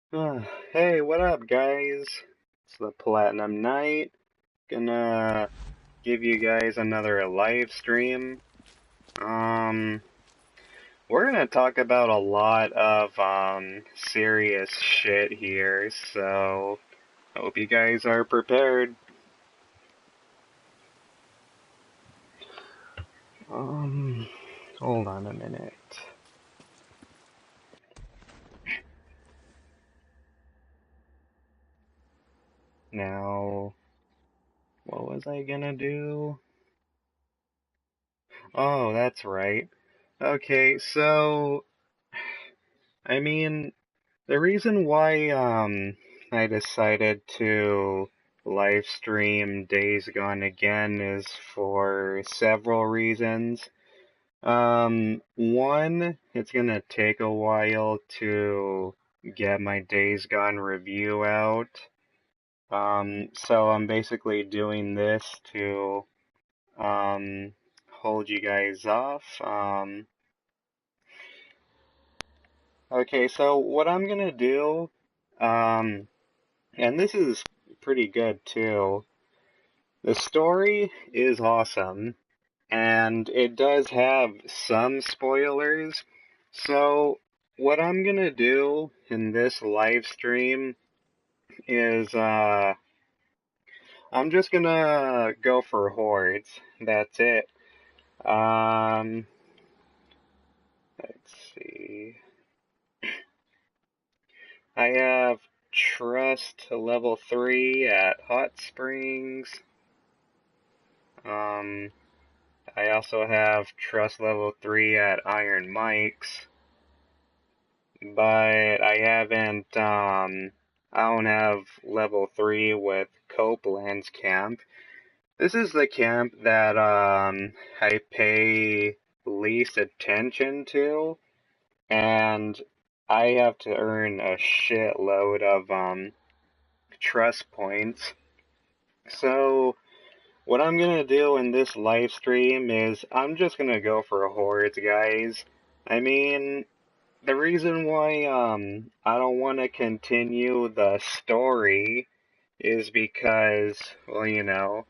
Hey, what up, guys? It's the Platinum Knight. Gonna give you guys another live stream. Um, we're gonna talk about a lot of serious shit here, so hope you guys are prepared. Um, Hold on a minute. Now, what was I gonna do? Oh, that's right. Okay, so I mean, the reason why I decided to live stream Days Gone again is for several reasons. One, it's gonna take a while to get my Days Gone review out. So I'm basically doing this to hold you guys off. Okay, so what I'm gonna do, um, and this is pretty good too. The story is awesome, and it does have some spoilers. So, what I'm gonna do in this live stream is, I'm just gonna go for hordes. That's it. Um, let's see. I have trust level 3 at Hot Springs. Um, I also have trust level 3 at Iron Mike's, but I don't have level 3 with Copeland's camp. This is the camp that, I pay least attention to, and I have to earn a shitload of, trust points. So, what I'm gonna do in this live stream is I'm just gonna go for hordes, guys. I mean, the reason why I don't want to continue the story is because, well,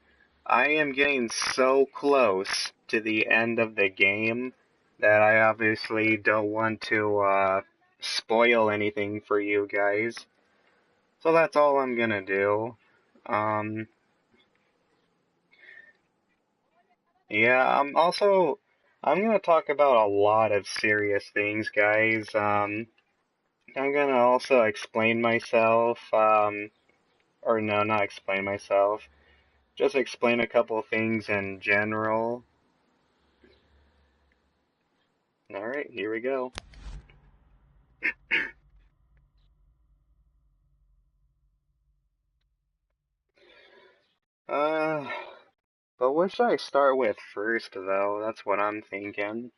I am getting so close to the end of the game that I obviously don't want to spoil anything for you guys. So that's all I'm gonna do. Um, Yeah, I'm gonna talk about a lot of serious things, guys. I'm gonna also explain myself, or no, not explain myself, just explain a couple things in general. Alright, here we go. Uh, but what should I start with first, though? That's what I'm thinking.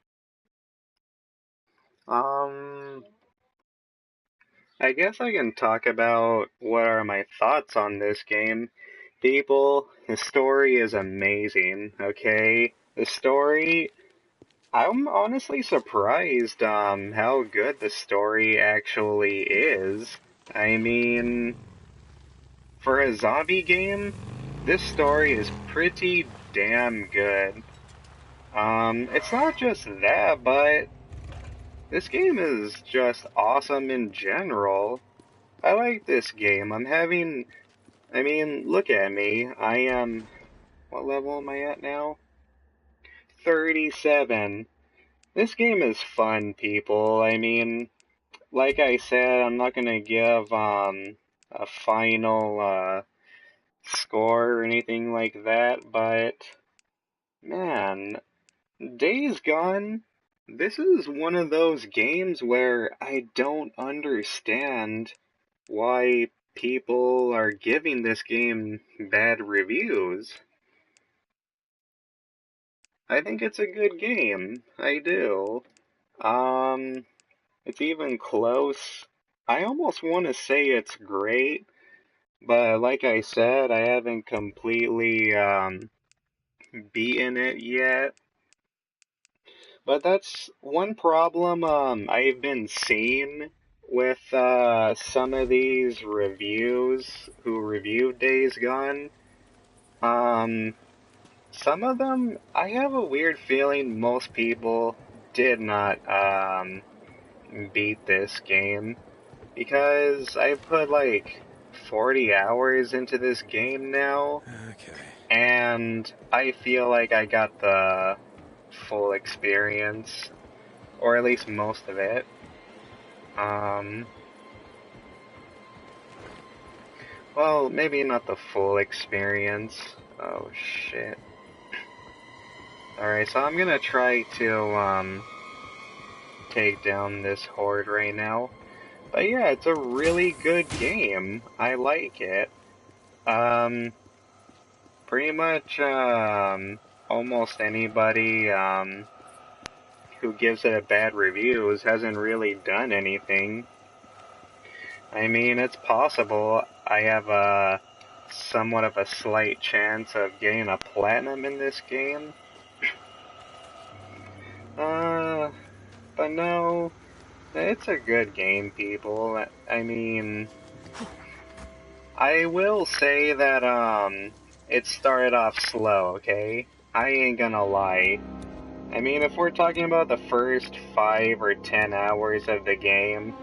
Um, I guess I can talk about what are my thoughts on this game. People, the story is amazing, okay? The story, I'm honestly surprised how good the story actually is. I mean, for a zombie game, this story is pretty damn good. It's not just that, but this game is just awesome in general. I like this game. I mean, look at me. I am, what level am I at now? 37. This game is fun, people. I mean, like I said, I'm not gonna give a final score or anything like that, but man, Days Gone, this is one of those games where I don't understand why people are giving this game bad reviews. I think it's a good game. I do. Um, it's even close. I almost want to say it's great, but like I said, I haven't completely beaten it yet. But that's one problem I've been seeing with some of these reviews who reviewed Days Gone. Some of them, I have a weird feeling most people did not beat this game, because I put like 40 hours into this game now. Okay. And I feel like I got the full experience, or at least most of it. Well, maybe not the full experience. Oh shit. Alright, so I'm gonna try to, take down this horde right now. But yeah, it's a really good game. I like it. Pretty much, almost anybody, who gives it a bad reviews hasn't really done anything. I mean, it's possible I have a somewhat of a slight chance of getting a platinum in this game. But no, it's a good game, people. I mean, I will say that, it started off slow, okay? I ain't gonna lie. I mean, if we're talking about the first 5 or 10 hours of the game,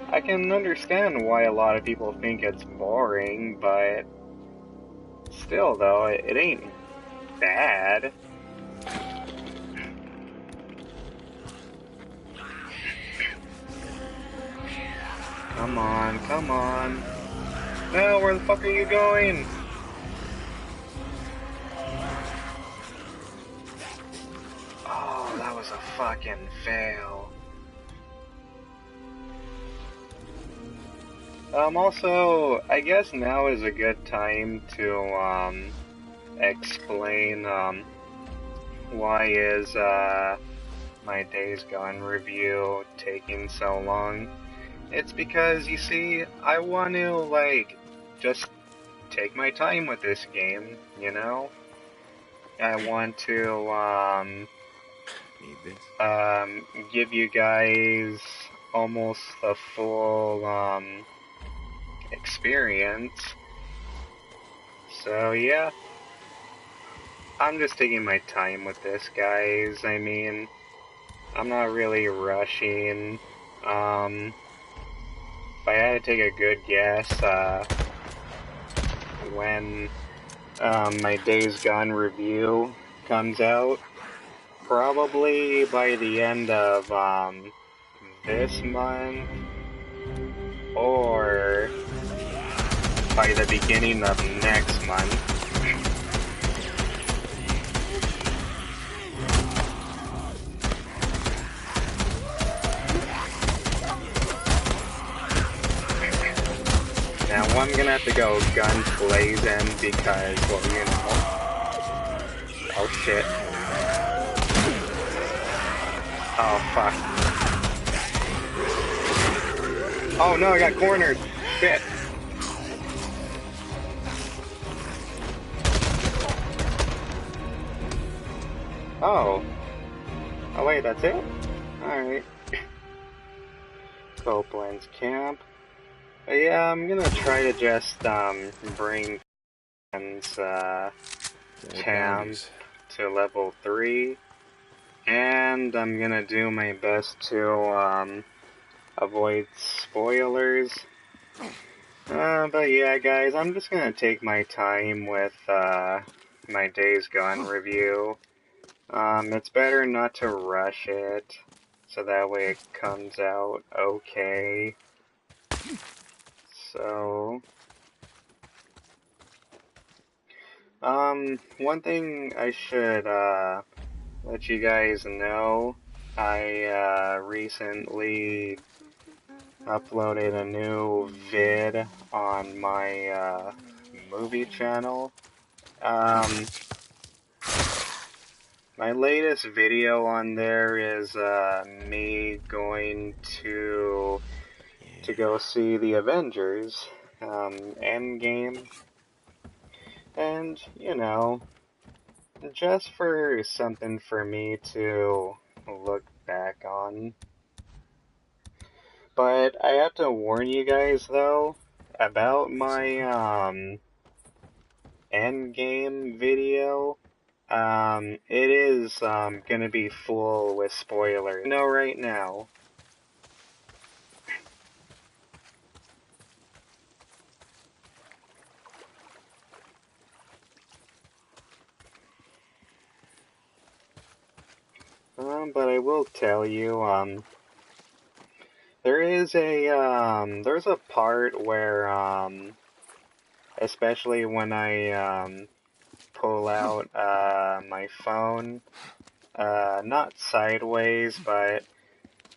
I can understand why a lot of people think it's boring, but still though, it ain't bad. Come on, come on. No, where the fuck are you going? Oh, that was a fucking fail. Also, I guess now is a good time to, explain, why is, my Days Gone review taking so long. It's because, you see, I want to, like, just take my time with this game, you know? I want to, Need this? give you guys almost the full, experience. So, yeah. I'm just taking my time with this, guys. I mean, I'm not really rushing. If I had to take a good guess, when, my Days Gone review comes out, probably by the end of, this month, or by the beginning of next month. Now I'm gonna have to go guns blazing because, well, you know. Oh shit. Oh fuck. Oh no, I got cornered. Shit. Oh. Oh wait, that's it? Alright. Copeland's camp. But yeah, I'm gonna try to just, bring camp to level 3. And I'm gonna do my best to, avoid spoilers. But yeah, guys, I'm just gonna take my time with, my Days Gone review. It's better not to rush it, so that way it comes out okay. So, one thing I should, let you guys know, I, recently uploaded a new vid on my, movie channel. My latest video on there is, me going to go see the Avengers, Endgame. And, you know, just for something for me to look back on. But I have to warn you guys, though, about my, Endgame video. It is, gonna be full with spoilers. I know right now. But I will tell you, there's a part where, especially when I, pull out, my phone, not sideways, but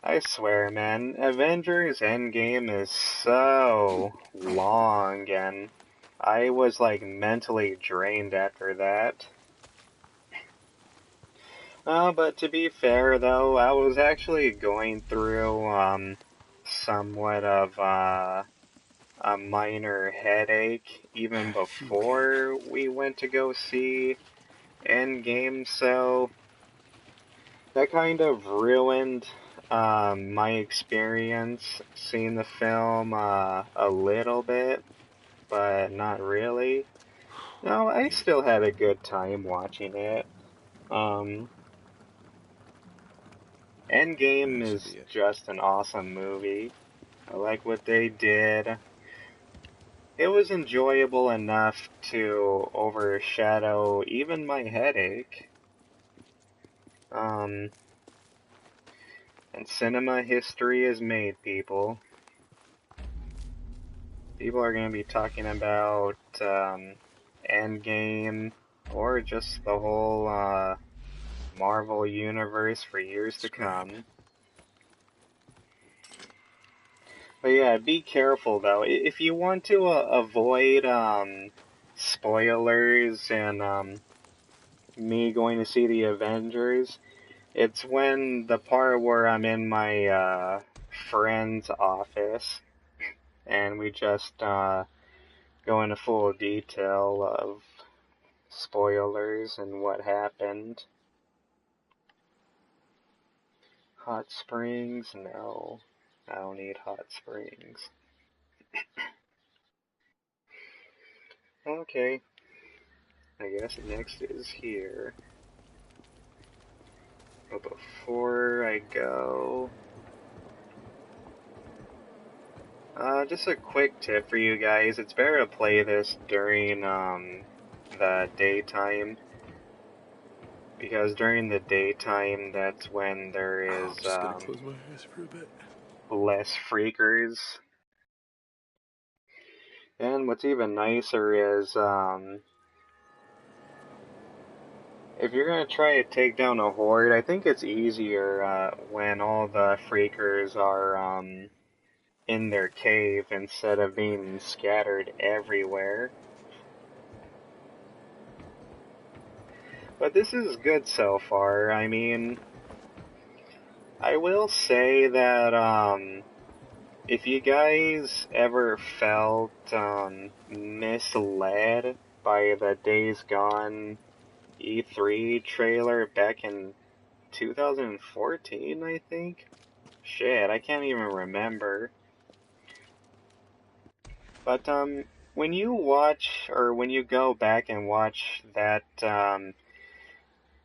I swear, man, Avengers Endgame is so long, and I was, like, mentally drained after that. But to be fair, though, I was actually going through, somewhat of, a minor headache even before we went to go see Endgame, so that kind of ruined my experience seeing the film a little bit, but not really. No, I still had a good time watching it. Endgame is just an awesome movie. I like what they did. It was enjoyable enough to overshadow even my headache. And cinema history is made, people. People are going to be talking about Endgame or just the whole Marvel universe for years to come. But yeah, be careful though. If you want to avoid spoilers and me going to see the Avengers, it's when the part where I'm in my friend's office and we just go into full detail of spoilers and what happened. Hot springs? No. I don't need hot springs. Okay. I guess next is here. But before I go... just a quick tip for you guys. It's better to play this during, the daytime. Because during the daytime, that's when there is, just gonna close my eyes for a bit. Less freakers. And what's even nicer is, if you're gonna try to take down a horde, I think it's easier, when all the freakers are, in their cave instead of being scattered everywhere. But this is good so far. I mean, I will say that, if you guys ever felt, misled by the Days Gone E3 trailer back in 2014, I think? Shit, I can't even remember. But, when you watch, or when you go back and watch that,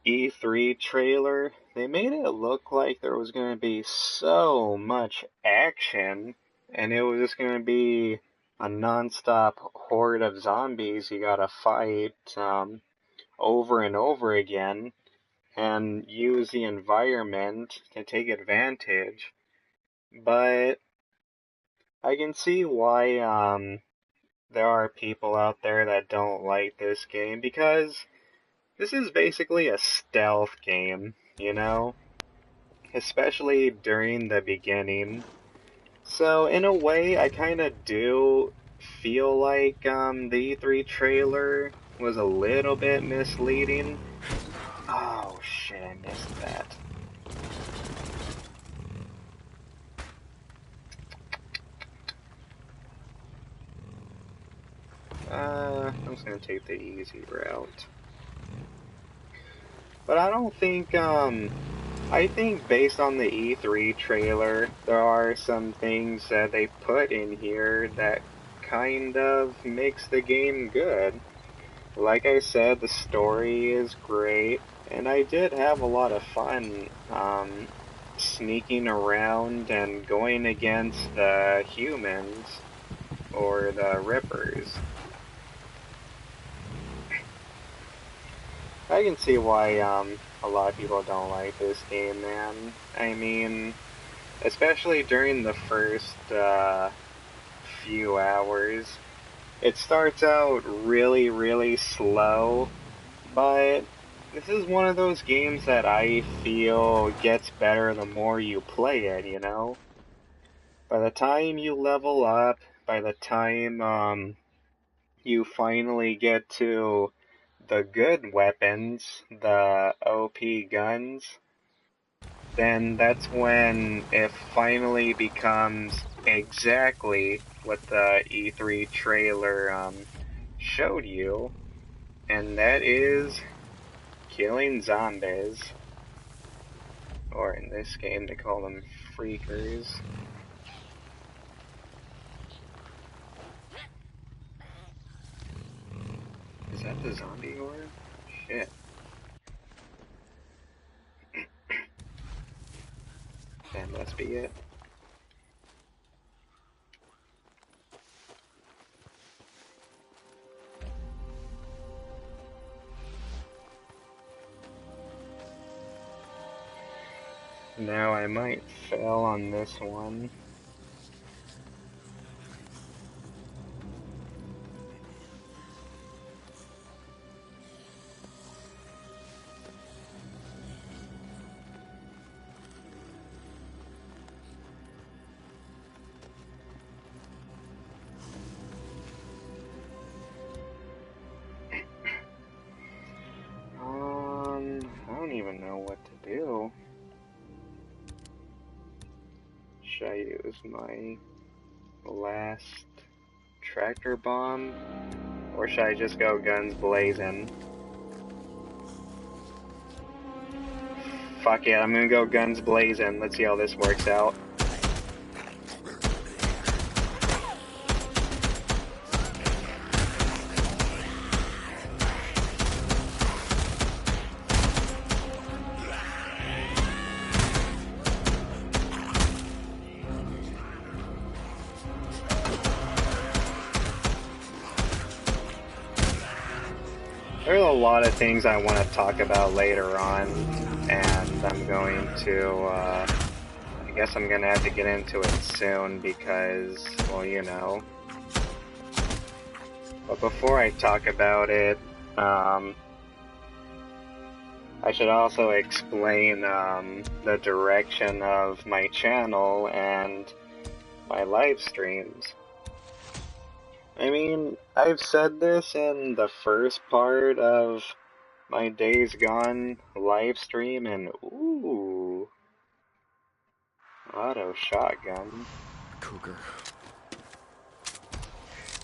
E3 trailer, they made it look like there was going to be so much action, and it was just going to be a non-stop horde of zombies you gotta fight, over and over again, and use the environment to take advantage. But I can see why, there are people out there that don't like this game, because this is basically a stealth game, you know? Especially during the beginning. So, in a way, I kinda do feel like, the E3 trailer was a little bit misleading. Oh shit, I missed that. I'm just gonna take the easy route. But I don't think, I think based on the E3 trailer, there are some things that they put in here that kind of makes the game good. Like I said, the story is great, and I did have a lot of fun sneaking around and going against the humans or the Rippers. I can see why a lot of people don't like this game, man. I mean, especially during the first few hours. It starts out really, really slow, but this is one of those games that I feel gets better the more you play it, you know? By the time you level up, by the time you finally get to the good weapons, the OP guns, then that's when it finally becomes exactly what the E3 trailer showed you, and that is killing zombies. Or in this game, they call them freakers. Is that the zombie horde? Shit. That must be it. Now I might fail on this one. I don't even know what to do. Should I use my last tractor bomb? Or should I just go guns blazing? Fuck it, I'm gonna go guns blazing. Let's see how this works out. There's a lot of things I want to talk about later on, and I'm going to, I guess I'm gonna have to get into it soon because, well, you know. But before I talk about it, I should also explain the direction of my channel and my live streams. I mean, I've said this in the first part of my Days Gone live stream, and ooh, auto shotgun. Cougar.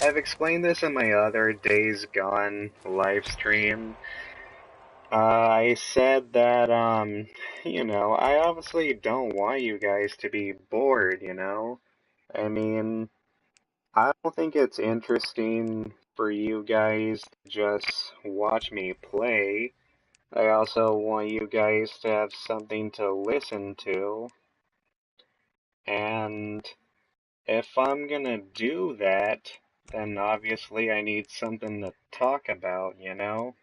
I've explained this in my other Days Gone live stream. I said that, you know, I obviously don't want you guys to be bored, you know? I mean, I don't think it's interesting for you guys to just watch me play. I also want you guys to have something to listen to. And if I'm gonna do that, then obviously I need something to talk about, you know?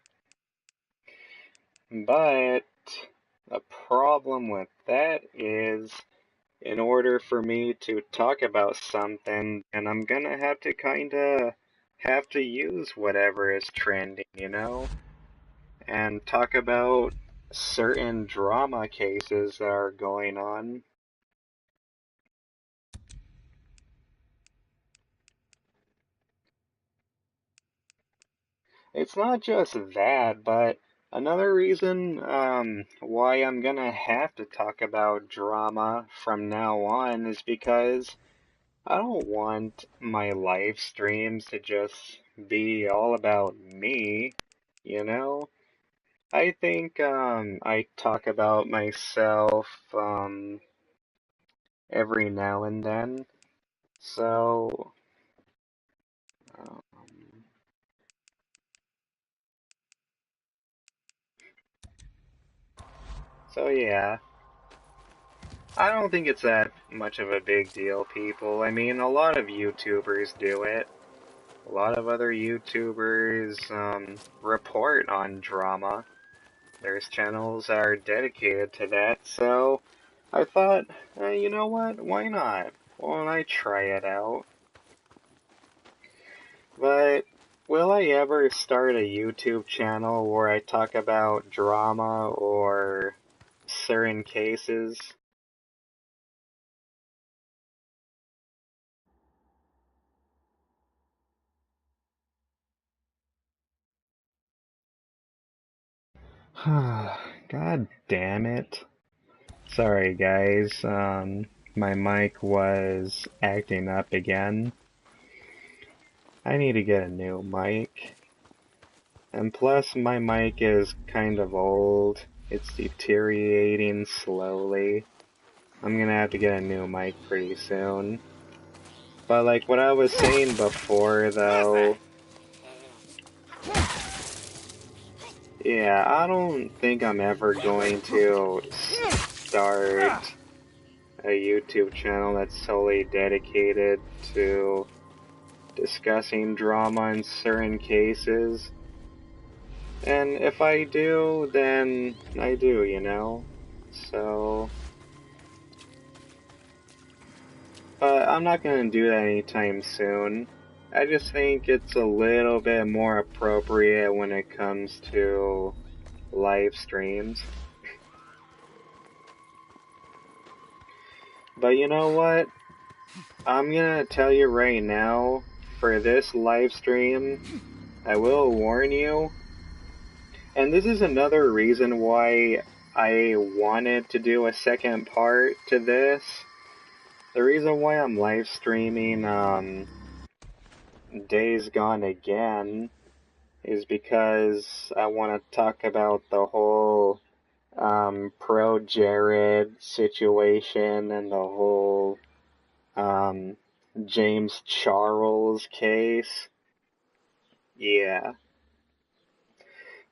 But the problem with that is, in order for me to talk about something, then I'm gonna have to kinda have to use whatever is trending, you know? And talk about certain drama cases that are going on. It's not just that, but another reason why I'm gonna have to talk about drama from now on is because I don't want my live streams to just be all about me, you know? I think I talk about myself every now and then. So um, so yeah. I don't think it's that much of a big deal, people. I mean, a lot of YouTubers do it. A lot of other YouTubers report on drama. There's channels that are dedicated to that, so I thought, you know what? Why not? Why don't I try it out? But will I ever start a YouTube channel where I talk about drama or certain cases? God damn it. Sorry guys, my mic was acting up again. I need to get a new mic. And plus my mic is kind of old. It's deteriorating slowly. I'm gonna have to get a new mic pretty soon. But like what I was saying before though, yeah, I don't think I'm ever going to start a YouTube channel that's solely dedicated to discussing drama in certain cases. And if I do, then I do, you know? So, but I'm not gonna do that anytime soon. I just think it's a little bit more appropriate when it comes to live streams. But you know what? I'm gonna tell you right now, for this live stream, I will warn you, and this is another reason why I wanted to do a second part to this. The reason why I'm live streaming Days Gone Again is because I want to talk about the whole ProJared situation and the whole um, James Charles case. Yeah,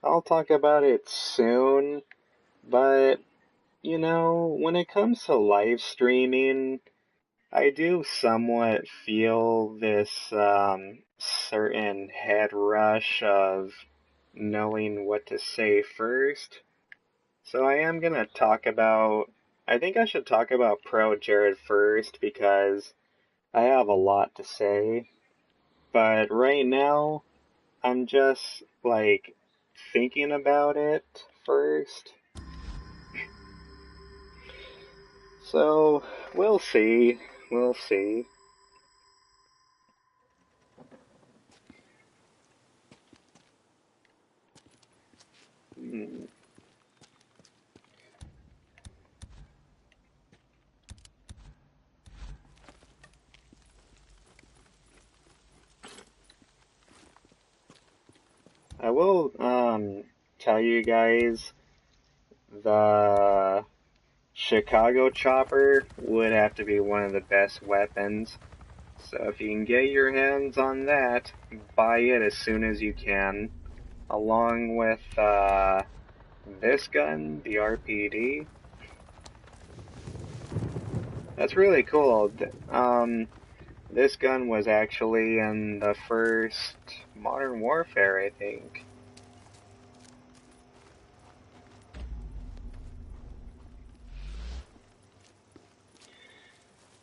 I'll talk about it soon, but you know, when it comes to live streaming, I do somewhat feel this certain head rush of knowing what to say first. So I am gonna talk about, I think I should talk about ProJared first because I have a lot to say. But right now, I'm just like thinking about it first. So we'll see. We'll see. Hmm. I will tell you guys the Chicago chopper would have to be one of the best weapons. So if you can get your hands on that, buy it as soon as you can. Along with this gun, the RPD. That's really cool. This gun was actually in the first Modern Warfare, I think.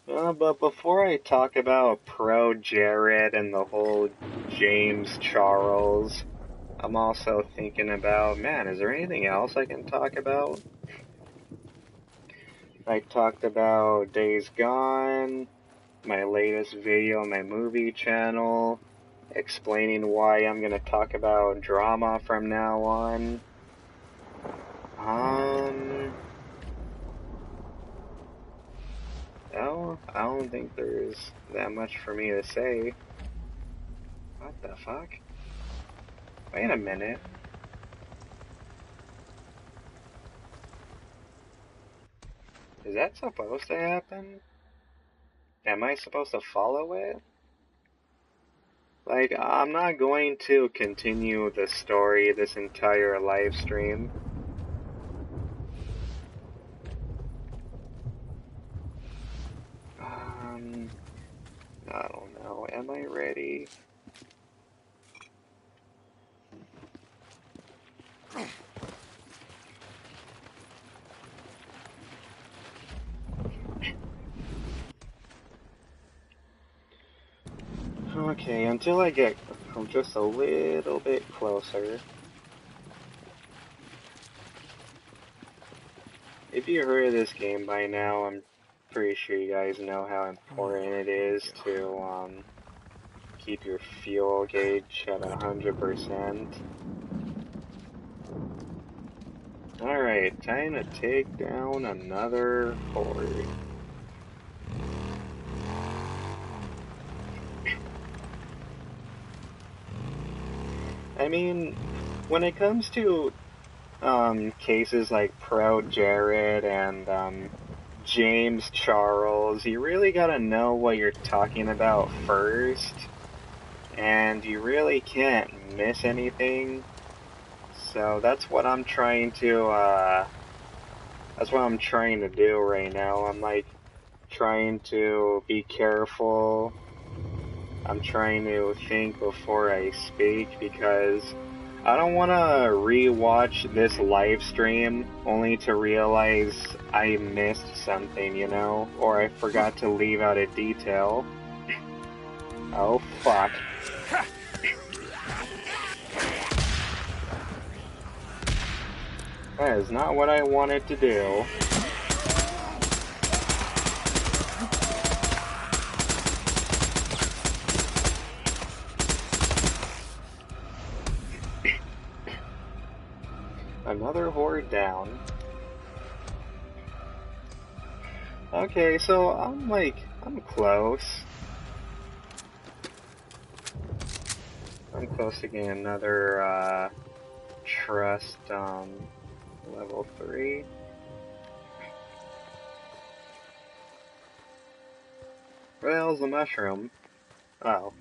But before I talk about ProJared and the whole James Charles, I'm also thinking about, man, is there anything else I can talk about? I talked about Days Gone, my latest video on my movie channel, explaining why I'm gonna talk about drama from now on. No, I don't think there's that much for me to say. What the fuck? Wait a minute. Is that supposed to happen? Am I supposed to follow it? Like, I'm not going to continue the story this entire live stream. I don't know. Am I ready? Okay, until I get just a little bit closer. If you heard of this game by now, I'm pretty sure you guys know how important it is to keep your fuel gauge at 100%. Alright, time to take down another horde. I mean, when it comes to cases like ProJared and James Charles, you really gotta know what you're talking about first, and you really can't miss anything. So that's what I'm trying to do right now. I'm like trying to be careful. I'm trying to think before I speak because I don't want to re-watch this live stream only to realize I missed something, you know? Or I forgot to leave out a detail. Oh, fuck. That is not what I wanted to do. Another horde down. Okay, so I'm close. I'm close to getting another, trust, level 3. Where the hell's the mushroom? Oh.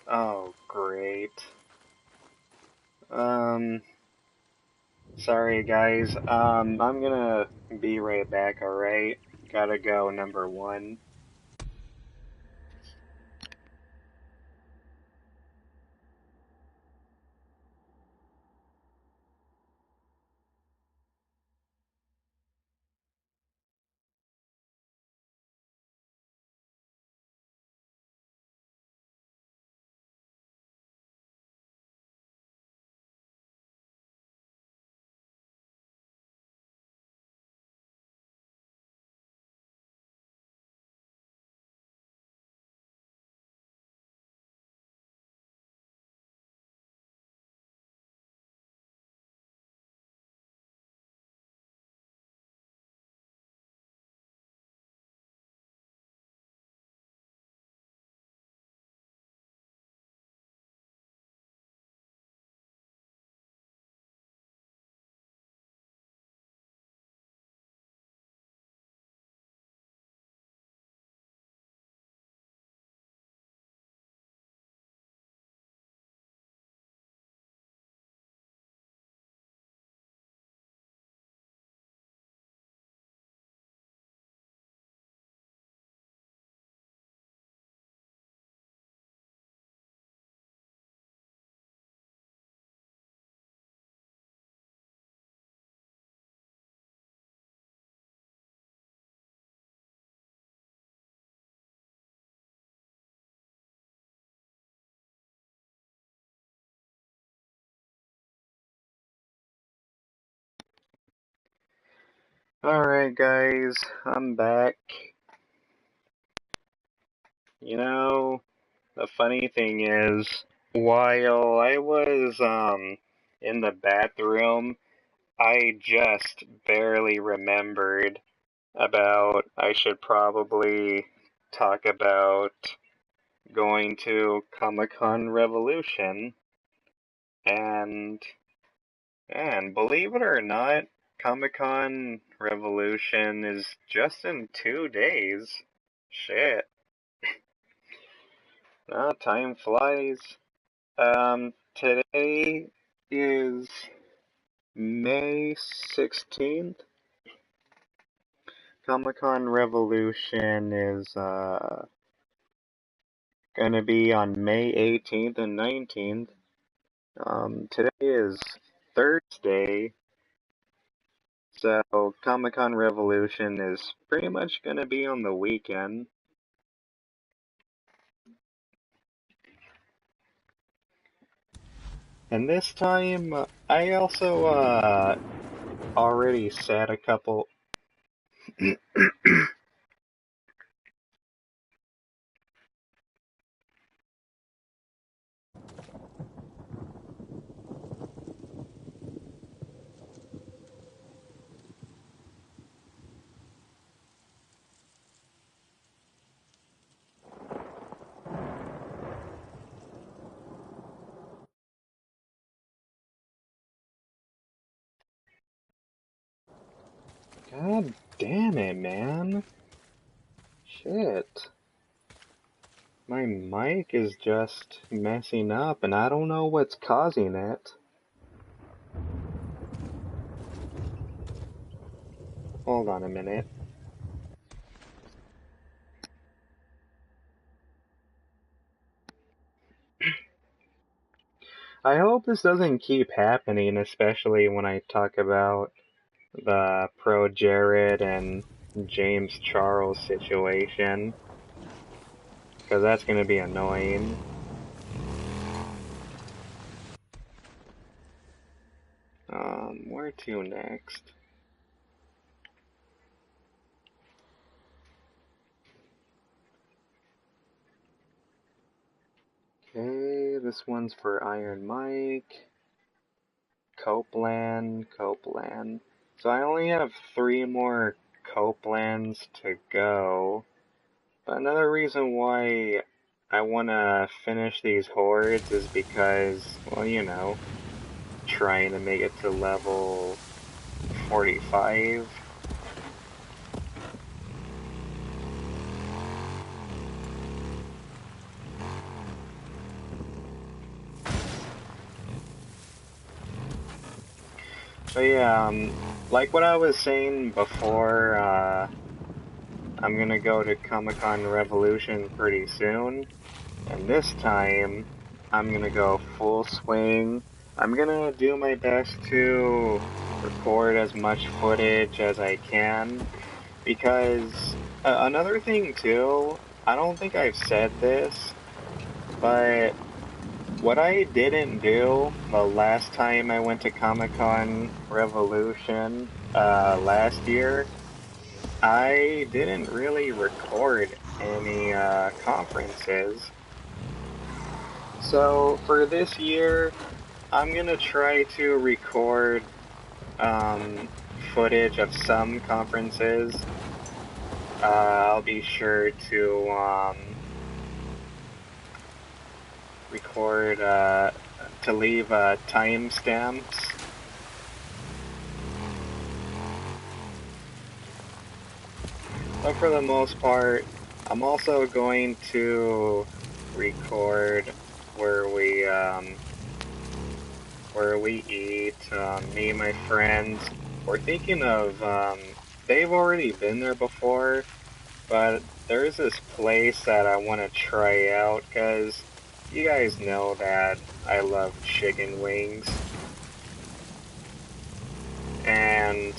Oh, great. Sorry guys, I'm gonna be right back, alright? Gotta go, number 1. Alright guys, I'm back. You know, the funny thing is, while I was, in the bathroom, I just barely remembered about I should probably talk about going to Comic-Con Revolution, and believe it or not, Comic-Con Revolution is just in 2 days. Shit. Time flies. Today is May 16th. Comic-Con Revolution is gonna be on May 18th and 19th. Today is Thursday, so Comic-Con Revolution is pretty much gonna be on the weekend. And this time, I also already said a couple. God damn it, man. Shit. My mic is just messing up, and I don't know what's causing it. Hold on a minute. I hope this doesn't keep happening, especially when I talk about the ProJared and James Charles situation, because that's going to be annoying. Where to next? Okay, this one's for Iron Mike. Copeland. So I only have 3 more Copelands to go. But another reason why I want to finish these hordes is because, well, you know, trying to make it to level 45. But yeah, like what I was saying before, I'm gonna go to Comic-Con Revolution pretty soon, and this time, I'm gonna go full swing. I'm gonna do my best to record as much footage as I can, because another thing too, I don't think I've said this, but what I didn't do the last time I went to Comic-Con Revolution last year, I didn't really record any conferences. So for this year, I'm gonna try to record footage of some conferences. I'll be sure to record to leave timestamps. But for the most part, I'm also going to record where we eat. Me and my friends. We're thinking of. They've already been there before, but there's this place that I want to try out because you guys know that I love chicken wings, and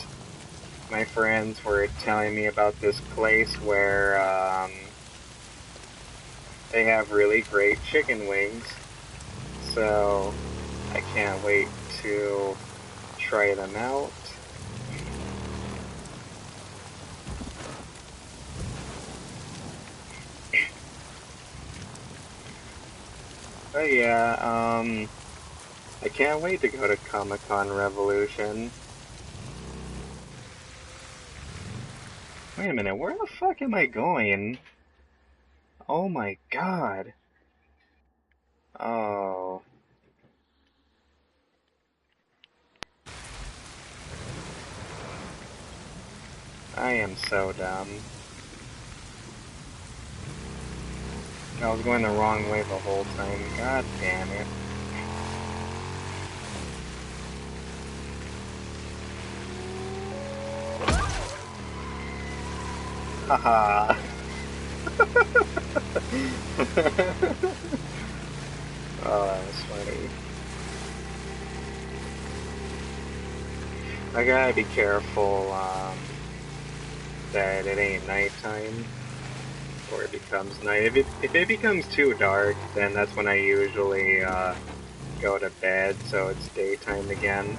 my friends were telling me about this place where they have really great chicken wings, so I can't wait to try them out. But yeah, I can't wait to go to Comic-Con Revolution. Wait a minute, where the fuck am I going? Oh my god. Oh. I am so dumb. I was going the wrong way the whole time. God damn it. Haha. Oh, that was funny. I gotta be careful, that it ain't nighttime. Or it becomes night. If it becomes too dark, then that's when I usually, go to bed, so it's daytime again.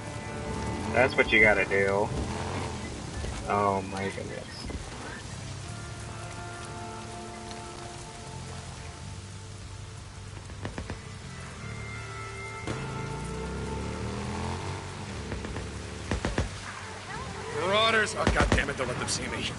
That's what you gotta do. Oh my goodness. Marauders! Oh, goddammit, don't let them see me.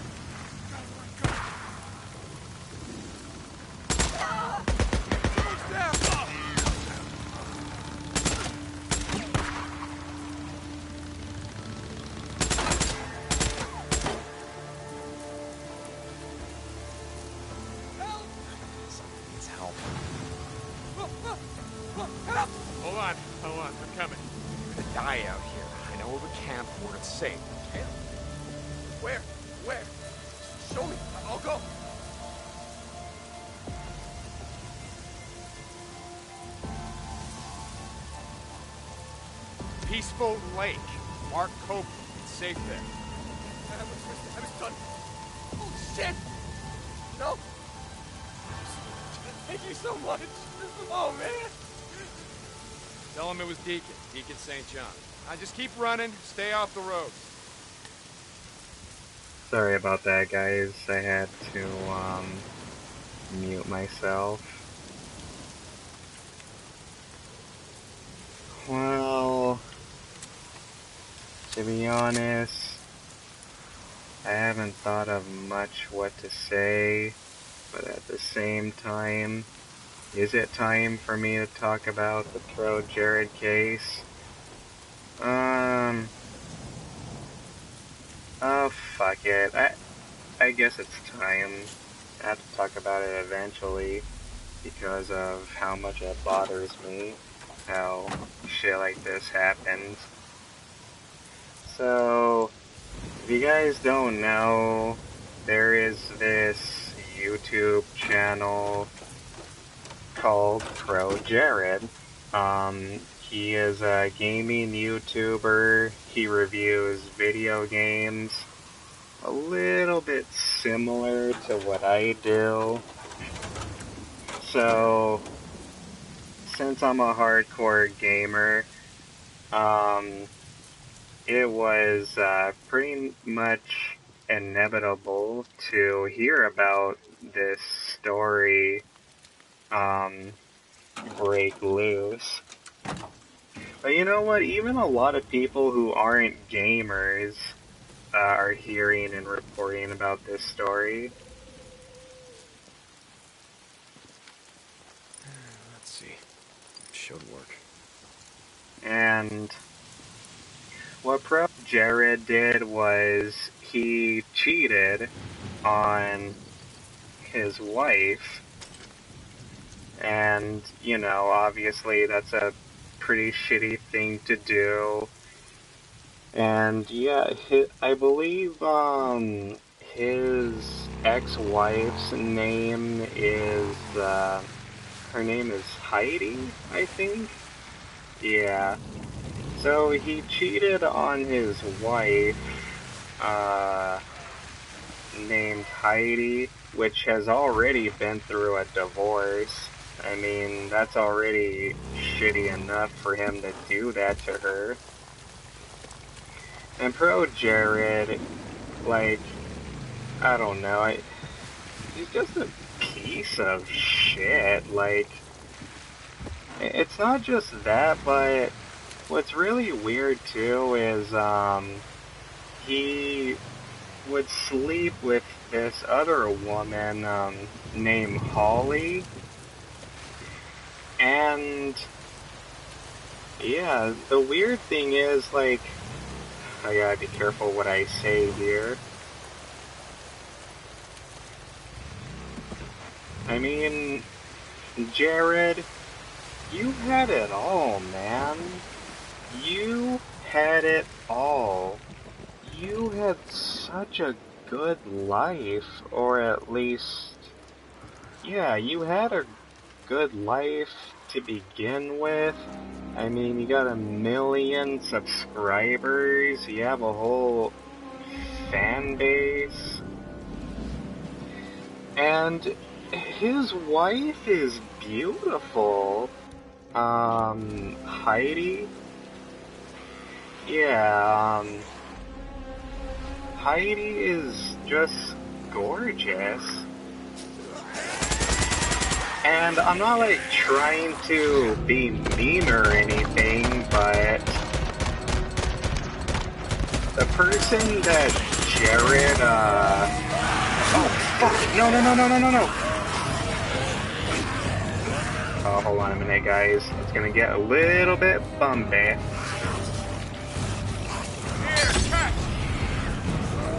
Hold on, I'm coming. You're gonna die out here. I know of a camp where it's safe. Okay? Where? Show me. I'll go. Peaceful Lake. Mark Copeland. It's safe there. I was done. Holy shit! No! Thank you so much. Oh, man. Tell him it was Deacon. Deacon St. John. Now just keep running. Stay off the road. Sorry about that, guys. I had to, mute myself. Well, to be honest, I haven't thought of much what to say, but at the same time, is it time for me to talk about the ProJared case? Oh, fuck it. I guess it's time. I have to talk about it eventually, because of how much it bothers me, how shit like this happens. So, if you guys don't know, there is this YouTube channel called ProJared. He is a gaming YouTuber. He reviews video games. A little bit similar to what I do. So, since I'm a hardcore gamer, it was pretty much inevitable to hear about this story break loose. But you know what? Even a lot of people who aren't gamers are hearing and reporting about this story. Let's see. Should work. And what ProJared did was he cheated on his wife. And, you know, obviously that's a pretty shitty thing to do. And yeah, I believe his ex-wife's name is her name is Heidi, I think. Yeah. So he cheated on his wife, named Heidi, which has already been through a divorce. I mean, that's already shitty enough for him to do that to her. And ProJared, like, I don't know, he's just a piece of shit. Like, it's not just that, but what's really weird too is, he would sleep with this other woman, named Holly, and yeah, the weird thing is, like, I gotta be careful what I say here. I mean, Jared, you had it all, man. You had it all. You had such a good life, or at least, yeah, you had a good life to begin with. I mean, you got 1,000,000 subscribers, you have a whole fan base, and his wife is beautiful. Heidi? Yeah, Heidi is just gorgeous. And I'm not, like, trying to be mean or anything, but the person that Jared, oh, fuck! No, no, no, no, no, no, no! Oh, hold on a minute, guys. It's gonna get a little bit bumpy.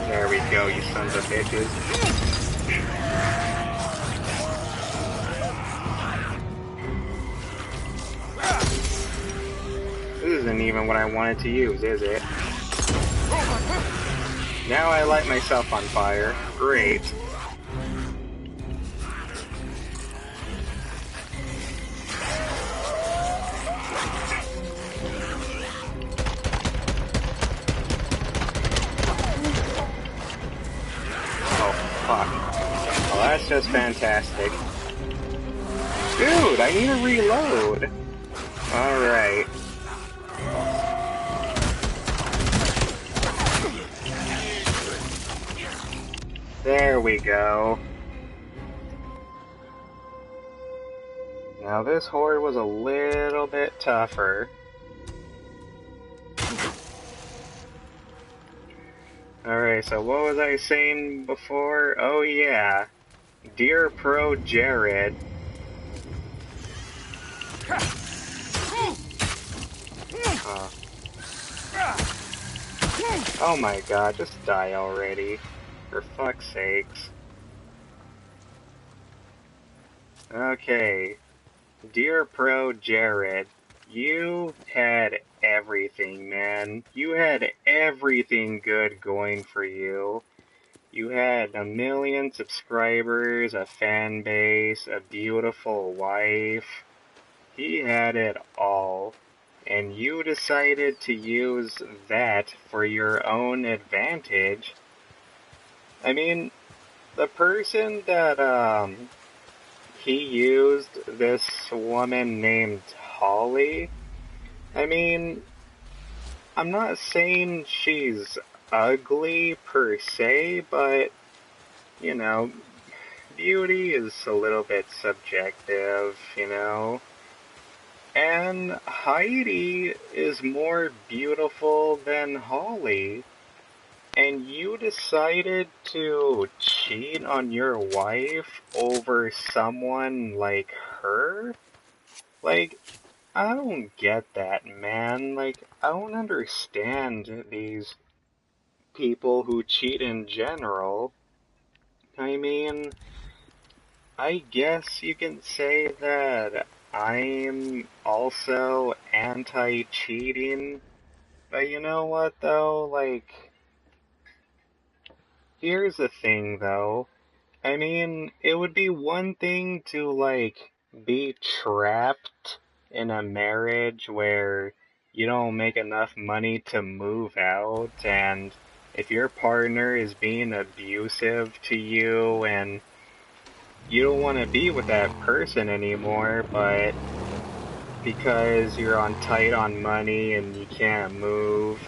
There we go, you sons of bitches. This isn't even what I wanted to use, is it? Now I light myself on fire. Great. Oh, fuck. Well, that's just fantastic. Dude, I need to reload. Alright. There we go. Now this horde was a little bit tougher. Alright, so what was I saying before? Oh yeah. Dear ProJared. Oh my god, just die already. For fuck's sakes. Okay. Dear ProJared, you had everything, man. You had everything good going for you. You had 1,000,000 subscribers, a fan base, a beautiful wife. He had it all. And you decided to use that for your own advantage. I mean, the person that, he used, this woman named Holly, I mean, I'm not saying she's ugly per se, but, you know, beauty is a little bit subjective, you know? And Heidi is more beautiful than Holly. And you decided to cheat on your wife over someone like her? Like, I don't get that, man. Like, I don't understand these people who cheat in general. I mean, I guess you can say that I'm also anti-cheating. But you know what, though? Like, here's the thing, though. I mean, it would be one thing to, like, be trapped in a marriage where you don't make enough money to move out, and if your partner is being abusive to you and you don't want to be with that person anymore, but because you're on tight on money and you can't move,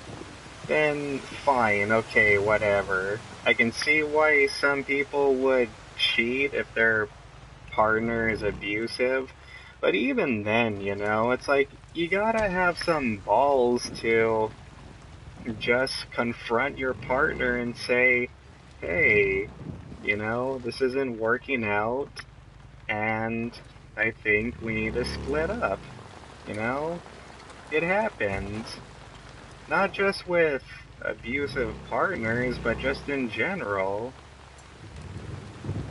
then fine, okay, whatever. I can see why some people would cheat if their partner is abusive, but even then, you know, it's like you gotta have some balls to just confront your partner and say, hey, you know, this isn't working out, and I think we need to split up, you know? It happens. Not just with abusive partners, but just in general.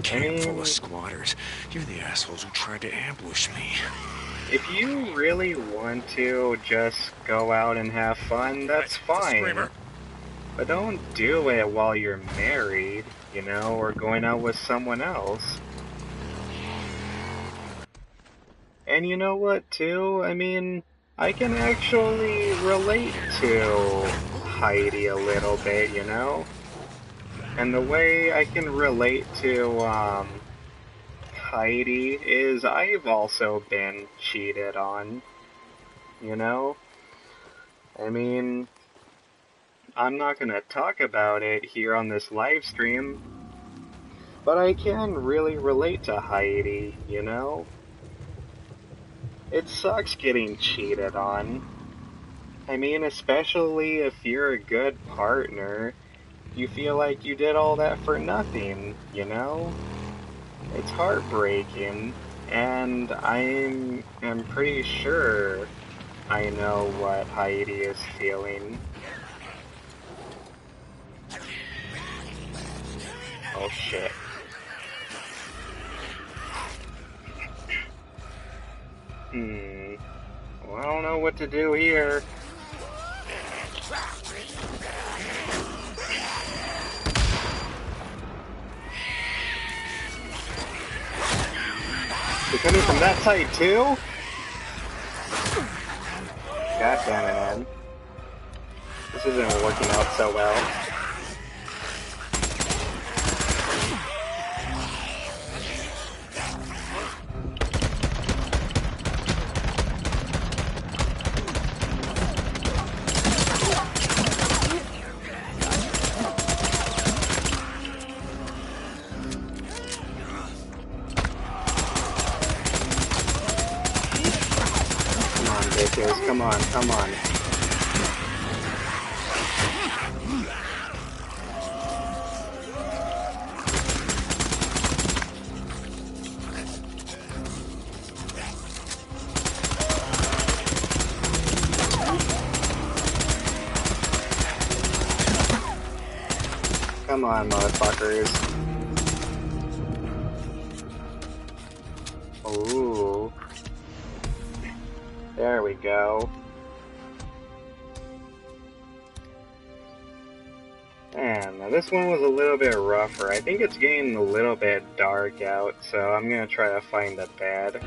Camp full of mean, squatters. You're the assholes who tried to ambush me. if you really want to just go out and have fun, that's Guys, it's a fine. screamer. But don't do it while you're married, you know, or going out with someone else. And you know what, too? I mean, I can actually relate to Heidi a little bit, you know? And the way I can relate to, Heidi is I've also been cheated on, you know? I mean, I'm not gonna talk about it here on this live stream, but I can really relate to Heidi, you know? It sucks getting cheated on. I mean, especially if you're a good partner, you feel like you did all that for nothing, you know? It's heartbreaking, and I'm pretty sure I know what Heidi is feeling. Oh shit. Well, I don't know what to do here. They're coming from that side too? God damn it, man. This isn't working out so well. Come on, bitches. Come on, come on. Come on, motherfuckers. Ooh. There we go. Man, now this one was a little bit rougher. I think it's getting a little bit dark out, so I'm gonna try to find a bed.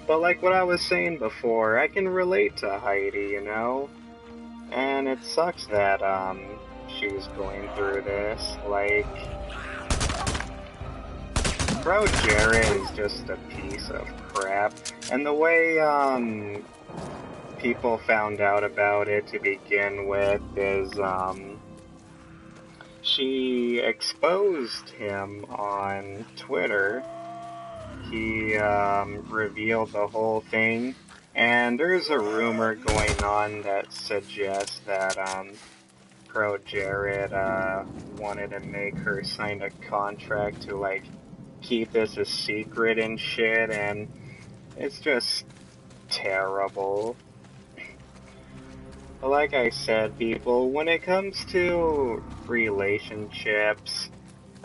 But like what I was saying before, I can relate to Heidi, you know? And it sucks that, she's going through this. Like, ProJared is just a piece of crap. And the way, people found out about it to begin with is, she exposed him on Twitter. He, revealed the whole thing. And there's a rumor going on that suggests that, ProJared, wanted to make her sign a contract to, like, keep this a secret and shit, and it's just terrible. But like I said, people, when it comes to relationships,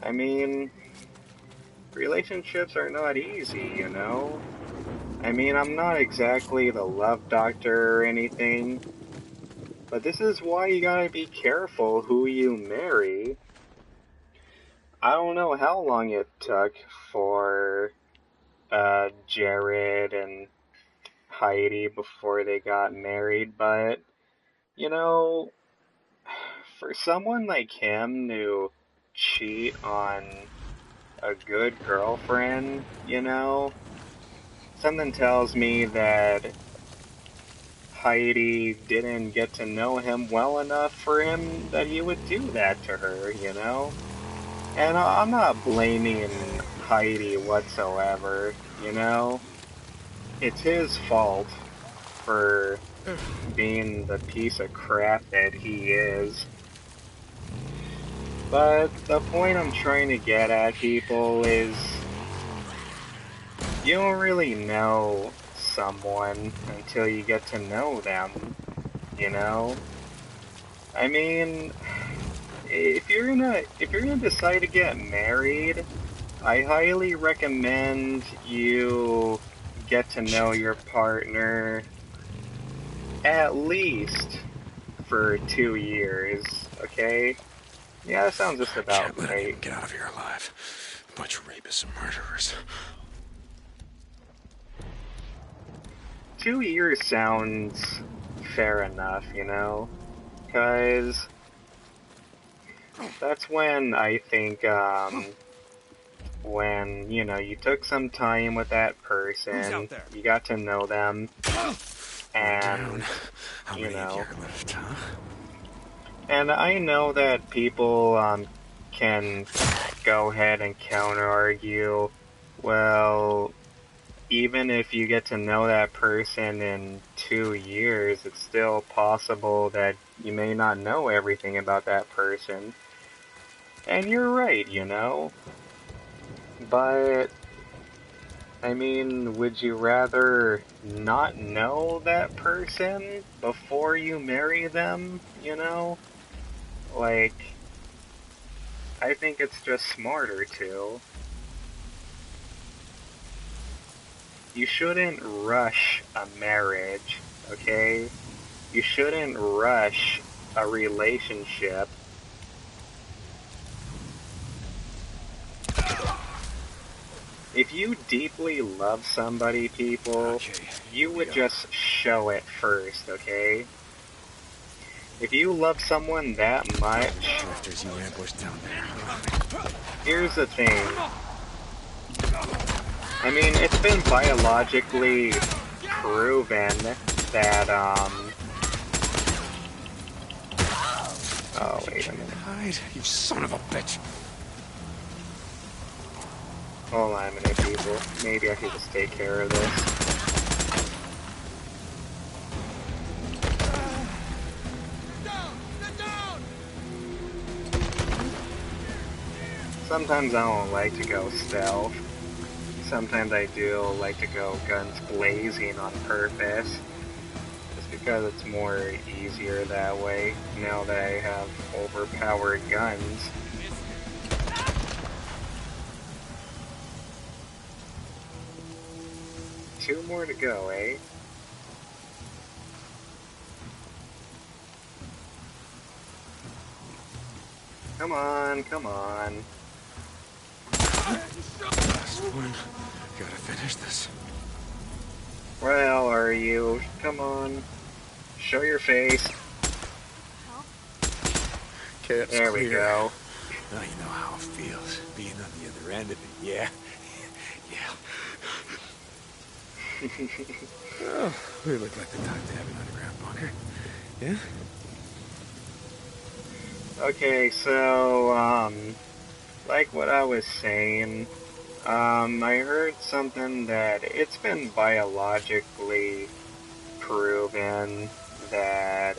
I mean, relationships are not easy, you know? I mean, I'm not exactly the love doctor or anything, but this is why you gotta be careful who you marry. I don't know how long it took for Jared and Heidi before they got married, but, you know, for someone like him to cheat on a good girlfriend, you know, something tells me that Heidi didn't get to know him well enough for him that he would do that to her, you know? And I'm not blaming Heidi whatsoever, you know? It's his fault for being the piece of crap that he is. But the point I'm trying to get at, people, is you don't really know someone until you get to know them, you know? I mean, if you're gonna decide to get married, I highly recommend you get to know your partner at least for 2 years, okay? Yeah, that sounds just about Can't let right. anyone get out of here alive. A bunch of rapists and murderers. 2 years sounds fair enough, you know? Because that's when I think, when, you took some time with that Who's out person, there? you got to know them, One down. and, How you many of you know, are left, huh? and I know that people, can go ahead and counter-argue, well, even if you get to know that person in 2 years, it's still possible that you may not know everything about that person. And you're right, you know? But, I mean, would you rather not know that person before you marry them, you know? Like, I think it's just smarter to. You shouldn't rush a marriage, okay? You shouldn't rush a relationship. If you deeply love somebody, people, Okay, you here we would go. just show it first, okay? If you love someone that much, Drifters you ambushed down there. here's the thing. I mean, it's been biologically proven that, oh, You wait a can't minute. hide, you son of a bitch. Hold on a minute, people. Maybe I should just take care of this. Sometimes I don't like to go stealth. Sometimes I do like to go guns blazing on purpose. Just because it's more easier that way, now that I have overpowered guns. Two more to go, eh? Come on, come on. Last one. Gotta finish this. Where the hell are you? Come on. Show your face. Camp's There we clear. go. Now you know how it feels, being on the other end of it, yeah? Yeah. Oh, we look like the type to have an underground bunker. Yeah? Okay, so, like what I was saying, I heard something that it's been biologically proven that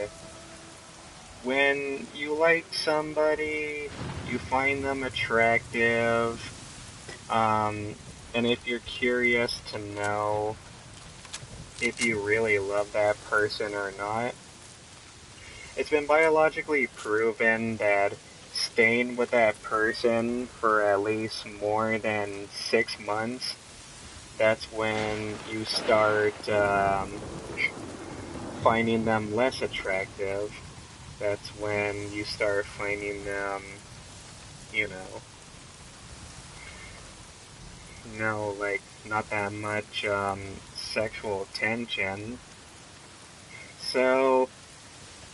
when you like somebody, you find them attractive, and if you're curious to know if you really love that person or not, it's been biologically proven that staying with that person for at least more than 6 months, that's when you start finding them less attractive. That's when you start finding them, you know, like not that much sexual tension. So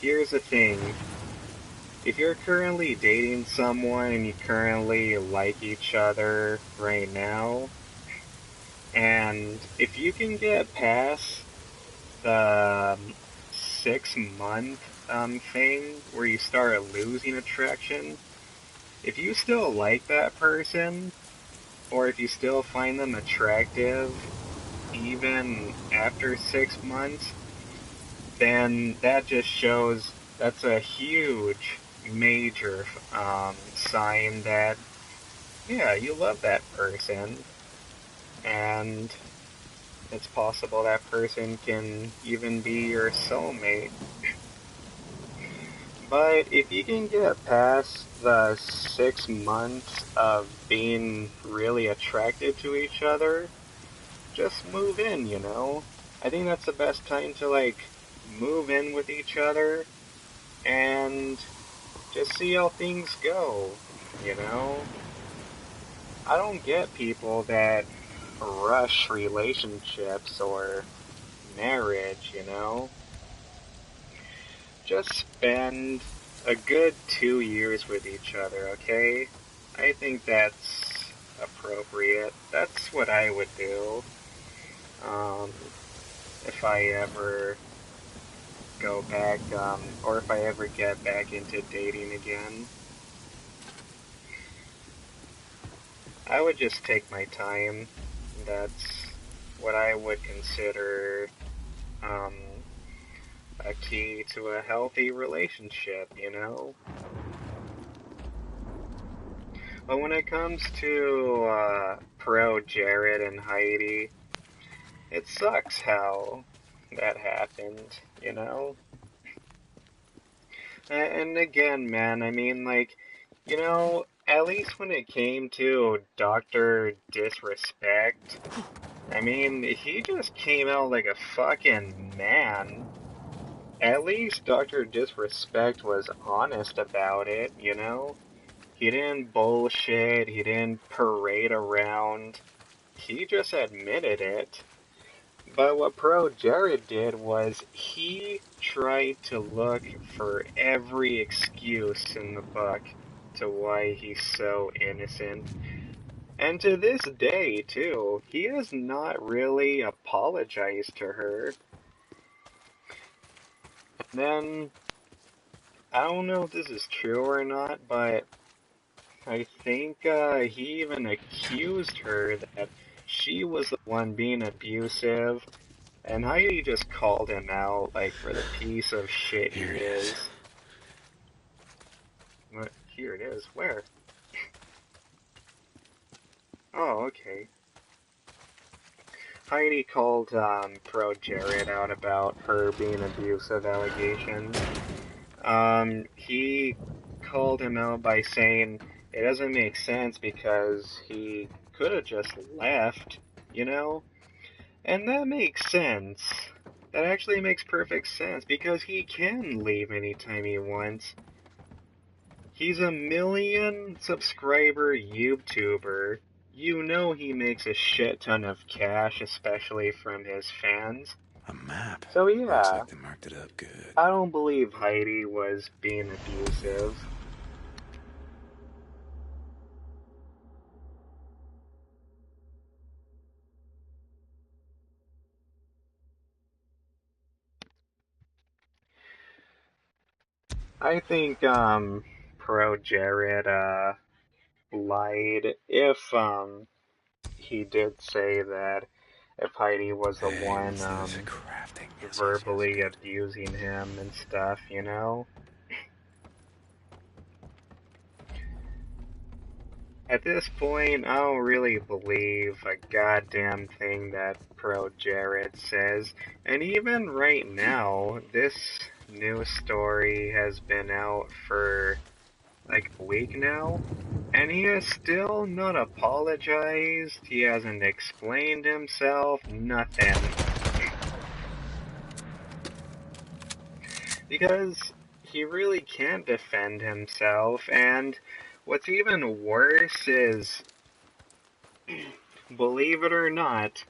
here's the thing. If you're currently dating someone and you currently like each other right now, and if you can get past the 6 month thing where you start losing attraction, if you still like that person, or if you still find them attractive, even after 6 months, then that just shows that's a huge, major sign that, yeah, you love that person, and it's possible that person can even be your soulmate. But if you can get past the 6 months of being really attracted to each other, just move in, you know? I think that's the best time to, like, move in with each other and just see how things go, you know? I don't get people that rush relationships or marriage, you know? Just spend a good 2 years with each other, okay? I think that's appropriate. That's what I would do. If I ever go back, or if I ever get back into dating again, I would just take my time. That's what I would consider, um, a key to a healthy relationship, you know? But when it comes to, ProJared and Heidi, it sucks how that happened, you know? And again, man, I mean, like, you know, at least when it came to Dr. Disrespect, I mean, he just came out like a fucking man. At least Dr. Disrespect was honest about it, you know? He didn't bullshit, he didn't parade around, he just admitted it. But what ProJared did was he tried to look for every excuse in the book to why he's so innocent. And to this day, too, he has not really apologized to her. And then, I don't know if this is true or not, but I think he even accused her that she was the one being abusive, and Heidi just called him out, like, for the piece of shit he Here it is. is. What? Here it is. Where? Oh, okay. Heidi called ProJared out about her being abusive allegations. He called him out by saying it doesn't make sense because he could have just left, you know? And that makes sense. That actually makes perfect sense because he can leave anytime he wants. He's a million subscriber YouTuber. You know he makes a shit ton of cash, especially from his fans. A map. So Looks yeah, like they marked it up good. I don't believe Heidi was being abusive. I think ProJared lied if he did say that if Heidi was the Hey, one what's this? Crafting. Yes, verbally good. abusing him and stuff, you know? At this point, I don't really believe a goddamn thing that ProJared says, and even right now, this news story has been out for like a week now, and he has still not apologized, he hasn't explained himself, nothing. Because he really can't defend himself, and what's even worse is, believe it or not,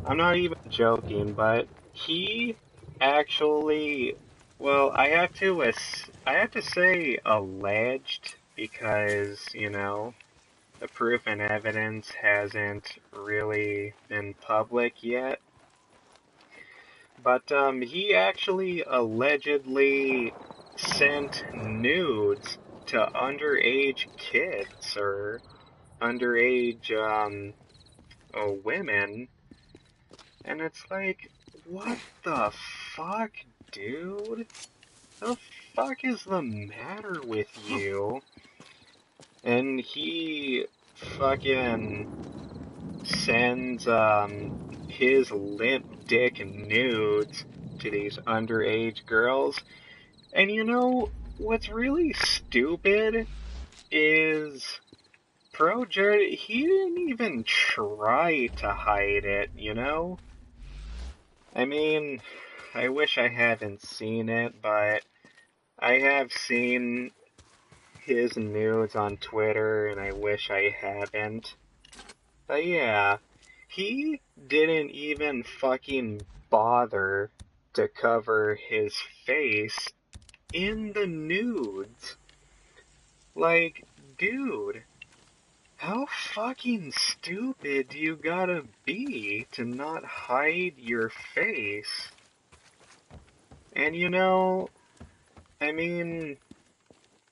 I'm not even joking, but he actually, well, I have to say alleged because, you know, the proof and evidence hasn't really been public yet. But he actually allegedly sent nudes to underage kids or underage women, and it's like, what the fuck, dude? The fuck is the matter with you? And he fucking sends his limp dick nudes to these underage girls. And you know what's really stupid is ProJared, he didn't even try to hide it, you know? I mean, I wish I hadn't seen it, but I have seen his nudes on Twitter, and I wish I haven't. But yeah, he didn't even fucking bother to cover his face in the nudes. Like, dude, how fucking stupid do you gotta be to not hide your face? And you know, I mean,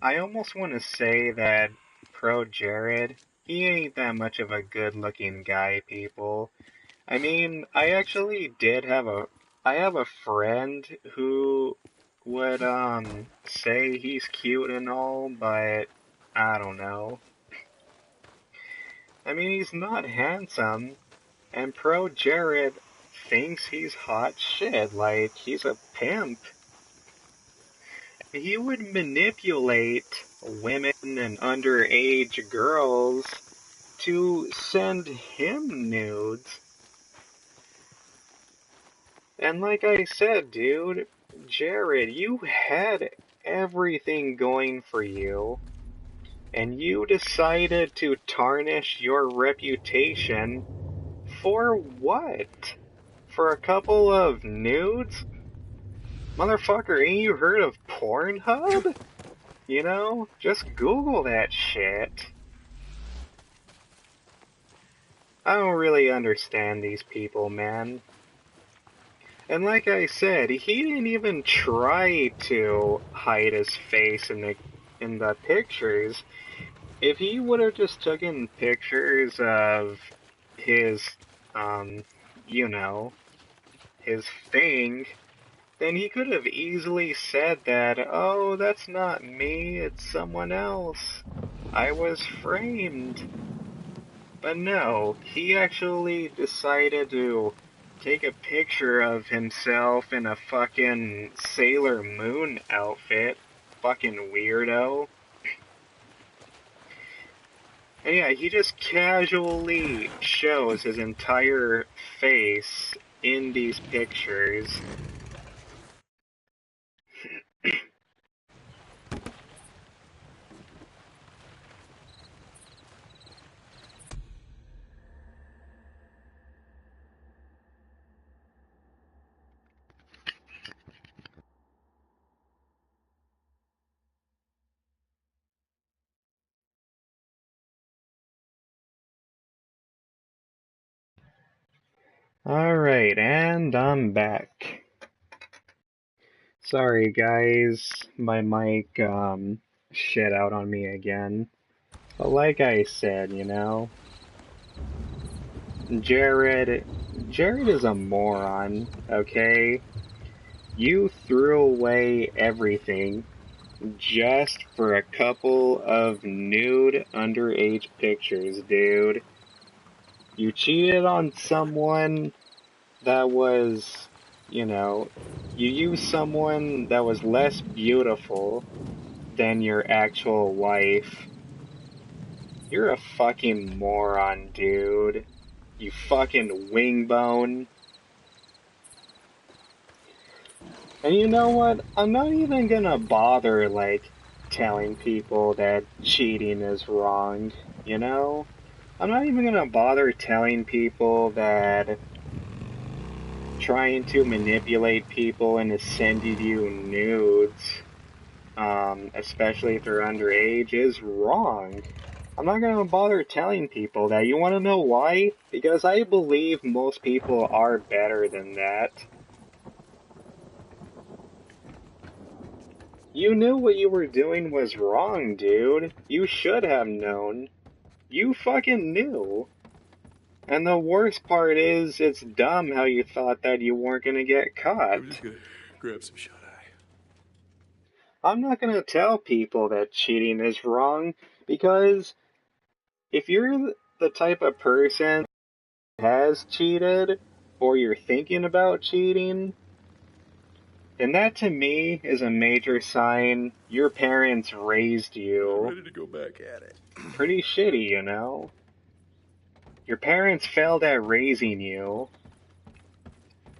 I almost want to say that ProJared, he ain't that much of a good-looking guy, people. I mean, I actually did have I have a friend who would, say he's cute and all, but I don't know. I mean, he's not handsome, and ProJared thinks he's hot shit, like, he's a pimp. He would manipulate women and underage girls to send him nudes. And like I said, dude, Jared, you had everything going for you, and you decided to tarnish your reputation for what? For a couple of nudes? Motherfucker, ain't you heard of Pornhub? You know, just Google that shit. I don't really understand these people, man. And like I said, he didn't even try to hide his face in the pictures. If he would have just taken pictures of his, you know, his thing, then he could have easily said that, oh, that's not me, it's someone else. I was framed. But no, he actually decided to take a picture of himself in a fucking Sailor Moon outfit. Fucking weirdo. And yeah, he just casually shows his entire face in these pictures. Alright, and I'm back. Sorry guys, my mic, shit out on me again. But like I said, you know, Jared is a moron, okay? You threw away everything just for a couple of nude underage pictures, dude. You cheated on someone that was, you know, you used someone that was less beautiful than your actual wife. You're a fucking moron, dude. You fucking wingbone. And you know what? I'm not even gonna bother, like, telling people that cheating is wrong, you know? I'm not even gonna bother telling people that trying to manipulate people into sending you nudes, especially if they're underage, is wrong. I'm not gonna bother telling people that. You wanna know why? Because I believe most people are better than that. You knew what you were doing was wrong, dude. You should have known. You fucking knew. And the worst part is, it's dumb how you thought that you weren't gonna get caught. I'm just gonna grab some shut-eye. I'm not gonna tell people that cheating is wrong, because if you're the type of person who has cheated, or you're thinking about cheating, then that to me is a major sign your parents raised I'm you ready to go back at it. pretty shitty, you know? Your parents failed at raising you.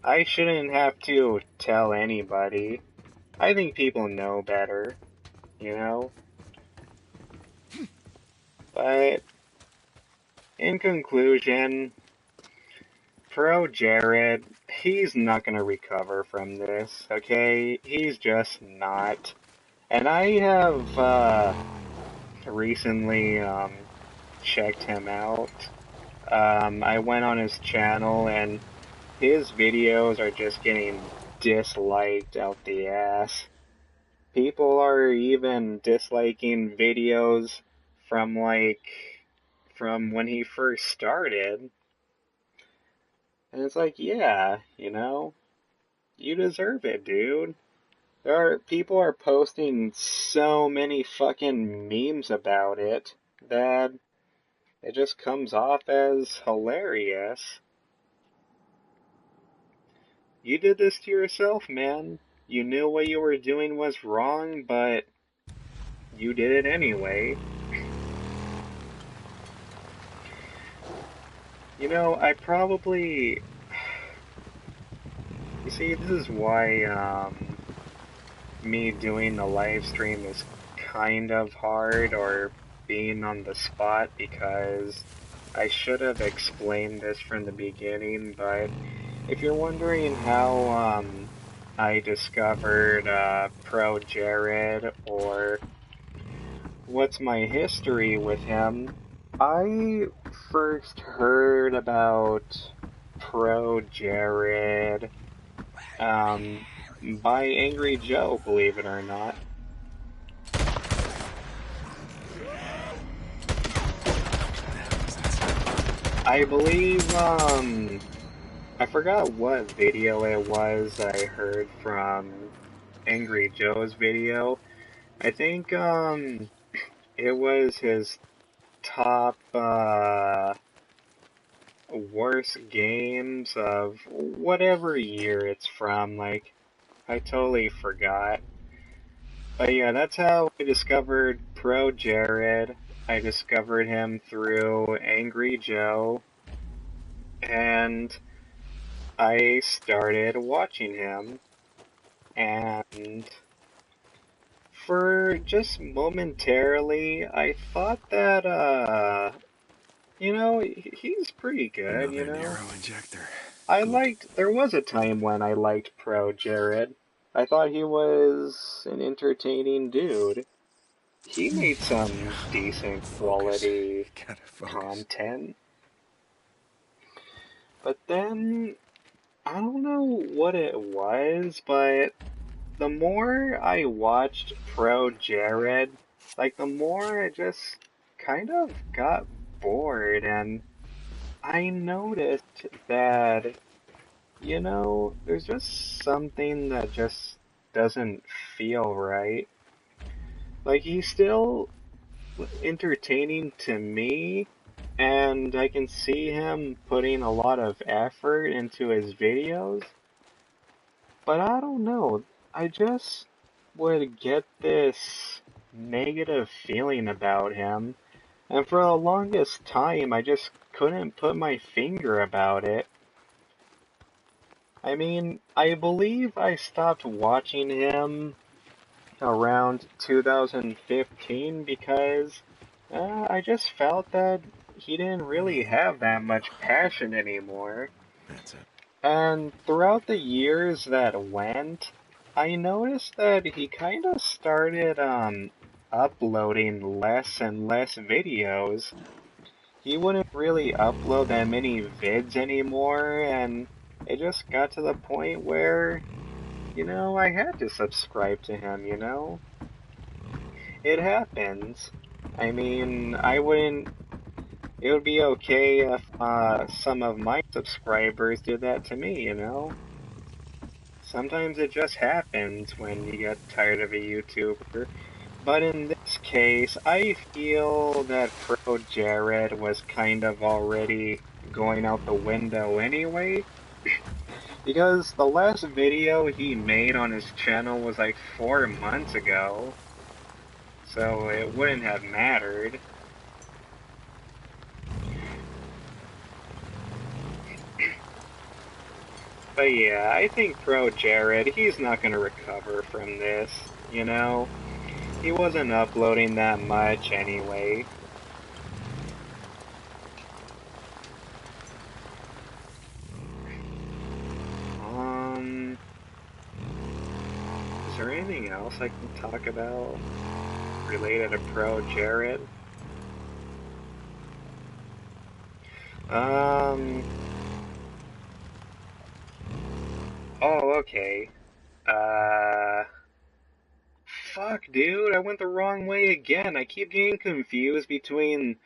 I shouldn't have to tell anybody. I think people know better, you know? But, in conclusion, ProJared, he's not gonna recover from this, okay? He's just not. And I have, recently, checked him out. I went on his channel and his videos are just getting disliked out the ass. People are even disliking videos from from when he first started. And it's like, yeah, you know, you deserve it, dude. People are posting so many fucking memes about it that it just comes off as hilarious. You did this to yourself, man. You knew what you were doing was wrong, but you did it anyway. You know, I probably... You see, this is why, me doing the live stream is kind of hard, or being on the spot, because I should have explained this from the beginning, but if you're wondering how, I discovered, ProJared, or what's my history with him, I first heard about ProJared, by Angry Joe, believe it or not. I believe, I forgot what video it was that I heard from Angry Joe's video. I think, it was his top, worst games of whatever year it's from, like, I totally forgot. But yeah, that's how I discovered ProJared. I discovered him through Angry Joe, and I started watching him, and for just momentarily, I thought that, you know, he's pretty good, you Another know? narrow injector. There was a time when I liked ProJared. I thought he was an entertaining dude. He made some decent quality Gotta focus. content. But then, I don't know what it was, but the more I watched ProJared, like, the more I just kind of got bored, and I noticed that, you know, there's just something that just doesn't feel right. Like, he's still entertaining to me, and I can see him putting a lot of effort into his videos, but I don't know, I just would get this negative feeling about him, and for the longest time I just couldn't put my finger about it. I mean, I believe I stopped watching him around 2015 because I just felt that he didn't really have that much passion anymore. That's it. And throughout the years that went, I noticed that he kind of started uploading less and less videos. He wouldn't really upload that many vids anymore, and it just got to the point where I had to subscribe to him, It happens. I mean, I wouldn't. It would be okay if some of my subscribers did that to me. Sometimes it just happens when you get tired of a YouTuber. But in this case, I feel that ProJared was kind of already going out the window anyway. Because the last video he made on his channel was like 4 months ago. So it wouldn't have mattered. But yeah, I think ProJared, he's not gonna recover from this. He wasn't uploading that much anyway. Is there anything else I can talk about related to ProJared? Oh, okay. Fuck, dude, I went the wrong way again. I keep getting confused between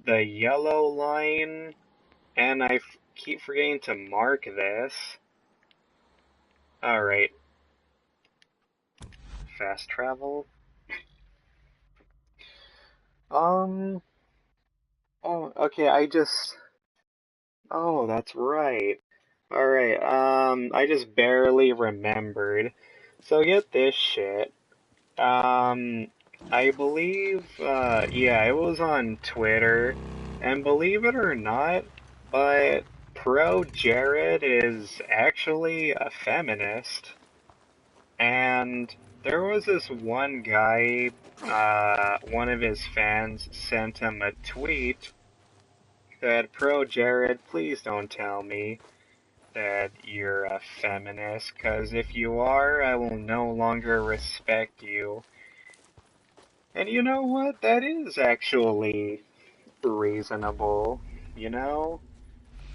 the yellow line, and keep forgetting to mark this. Alright. Fast travel. Um, oh, okay, oh, that's right. Alright, I just barely remembered. So get this shit. Um, I believe, yeah, it was on Twitter, and believe it or not, but ProJared is actually a feminist, and there was this one guy, one of his fans sent him a tweet that, ProJared, please don't tell me that you're a feminist, cause if you are, I will no longer respect you. And you know what? That is actually reasonable, you know?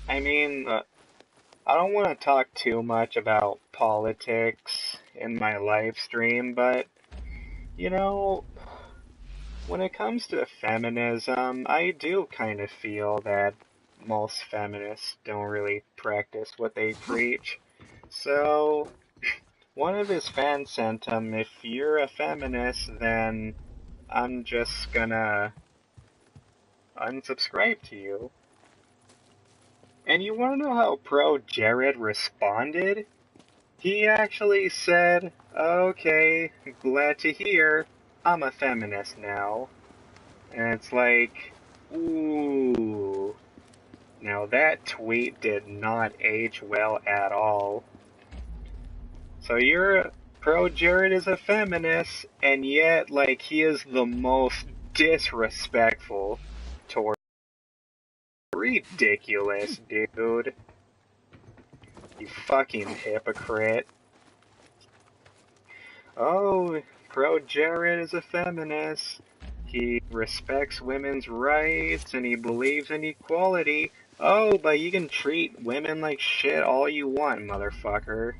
I mean, I don't want to talk too much about politics in my live stream, but, you know, when it comes to feminism, I do kind of feel that most feminists don't really practice what they preach. So, one of his fans sent him, if you're a feminist, then I'm just gonna unsubscribe to you. And you wanna know how ProJared responded? He actually said, okay, glad to hear, I'm a feminist now. And it's like, ooh. Now that tweet did not age well at all. So ProJared is a feminist, and yet, like, he is the most disrespectful toward. Ridiculous, dude. You fucking hypocrite. Oh, ProJared is a feminist. He respects women's rights and he believes in equality. Oh, but you can treat women like shit all you want, motherfucker.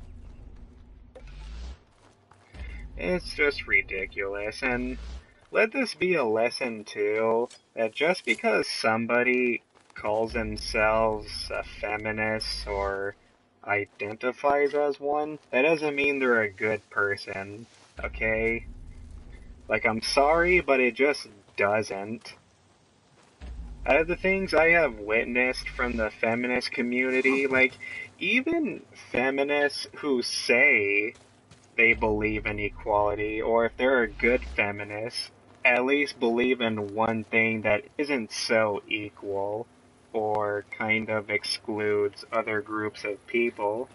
It's just ridiculous, and let this be a lesson too, that just because somebody calls themselves a feminist or identifies as one, that doesn't mean they're a good person, okay? Like, I'm sorry, but it just doesn't. Out of the things I have witnessed from the feminist community, like, even feminists who say they believe in equality, or if they're a good feminist, at least believe in one thing that isn't so equal, or kind of excludes other groups of people.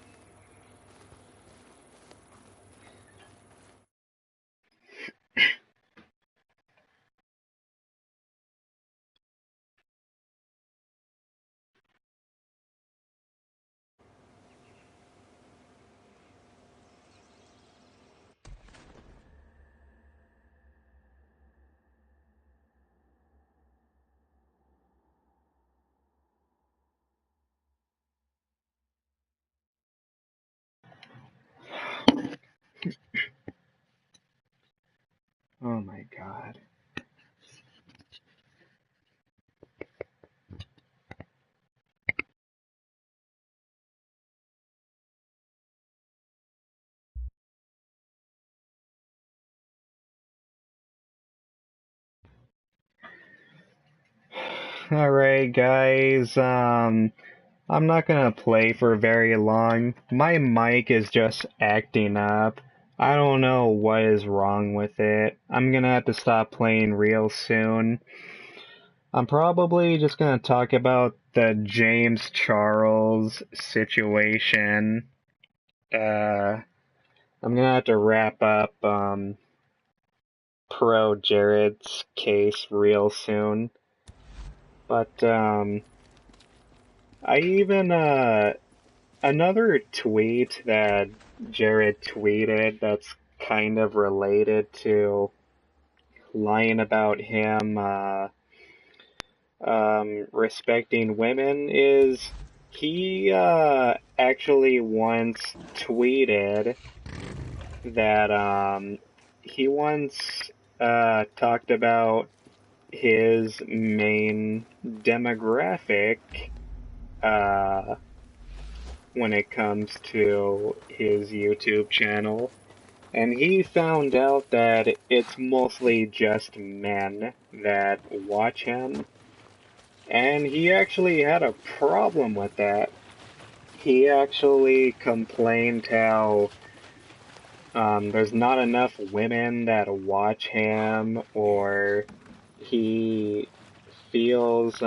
Oh my god. Alright guys, I'm not gonna play for very long. My mic is just acting up. I don't know what is wrong with it. I'm gonna have to stop playing real soon. I'm probably just gonna talk about the James Charles situation. I'm gonna have to wrap up ProJared's case real soon. But I even another tweet that Jared tweeted that's kind of related to lying about him respecting women is he actually once tweeted that he once talked about his main demographic uh, when it comes to his YouTube channel. And he found out that it's mostly just men that watch him. And he actually had a problem with that. He actually complained how there's not enough women that watch him, or he feels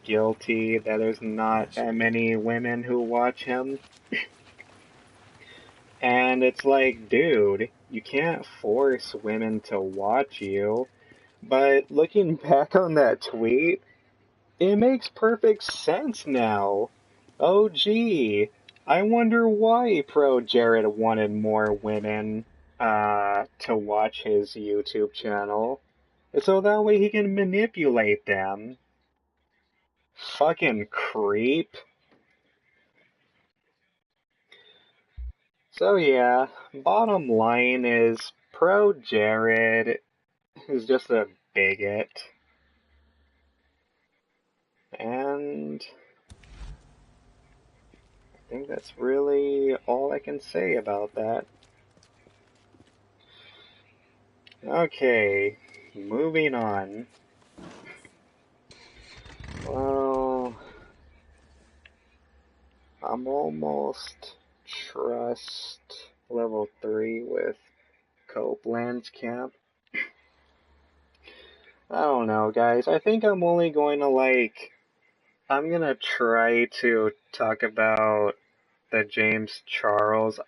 guilty that there's not that many women who watch him. And it's like, dude, you can't force women to watch you. But looking back on that tweet, it makes perfect sense now. Oh gee, I wonder why ProJared wanted more women to watch his YouTube channel. So that way he can manipulate them. Fucking creep. So yeah, bottom line is ProJared is just a bigot. And I think that's really all I can say about that. Okay, moving on. Well, I'm almost trust level 3 with Copeland's camp. I don't know, guys. I think I'm only going to, I'm gonna try to talk about the James Charles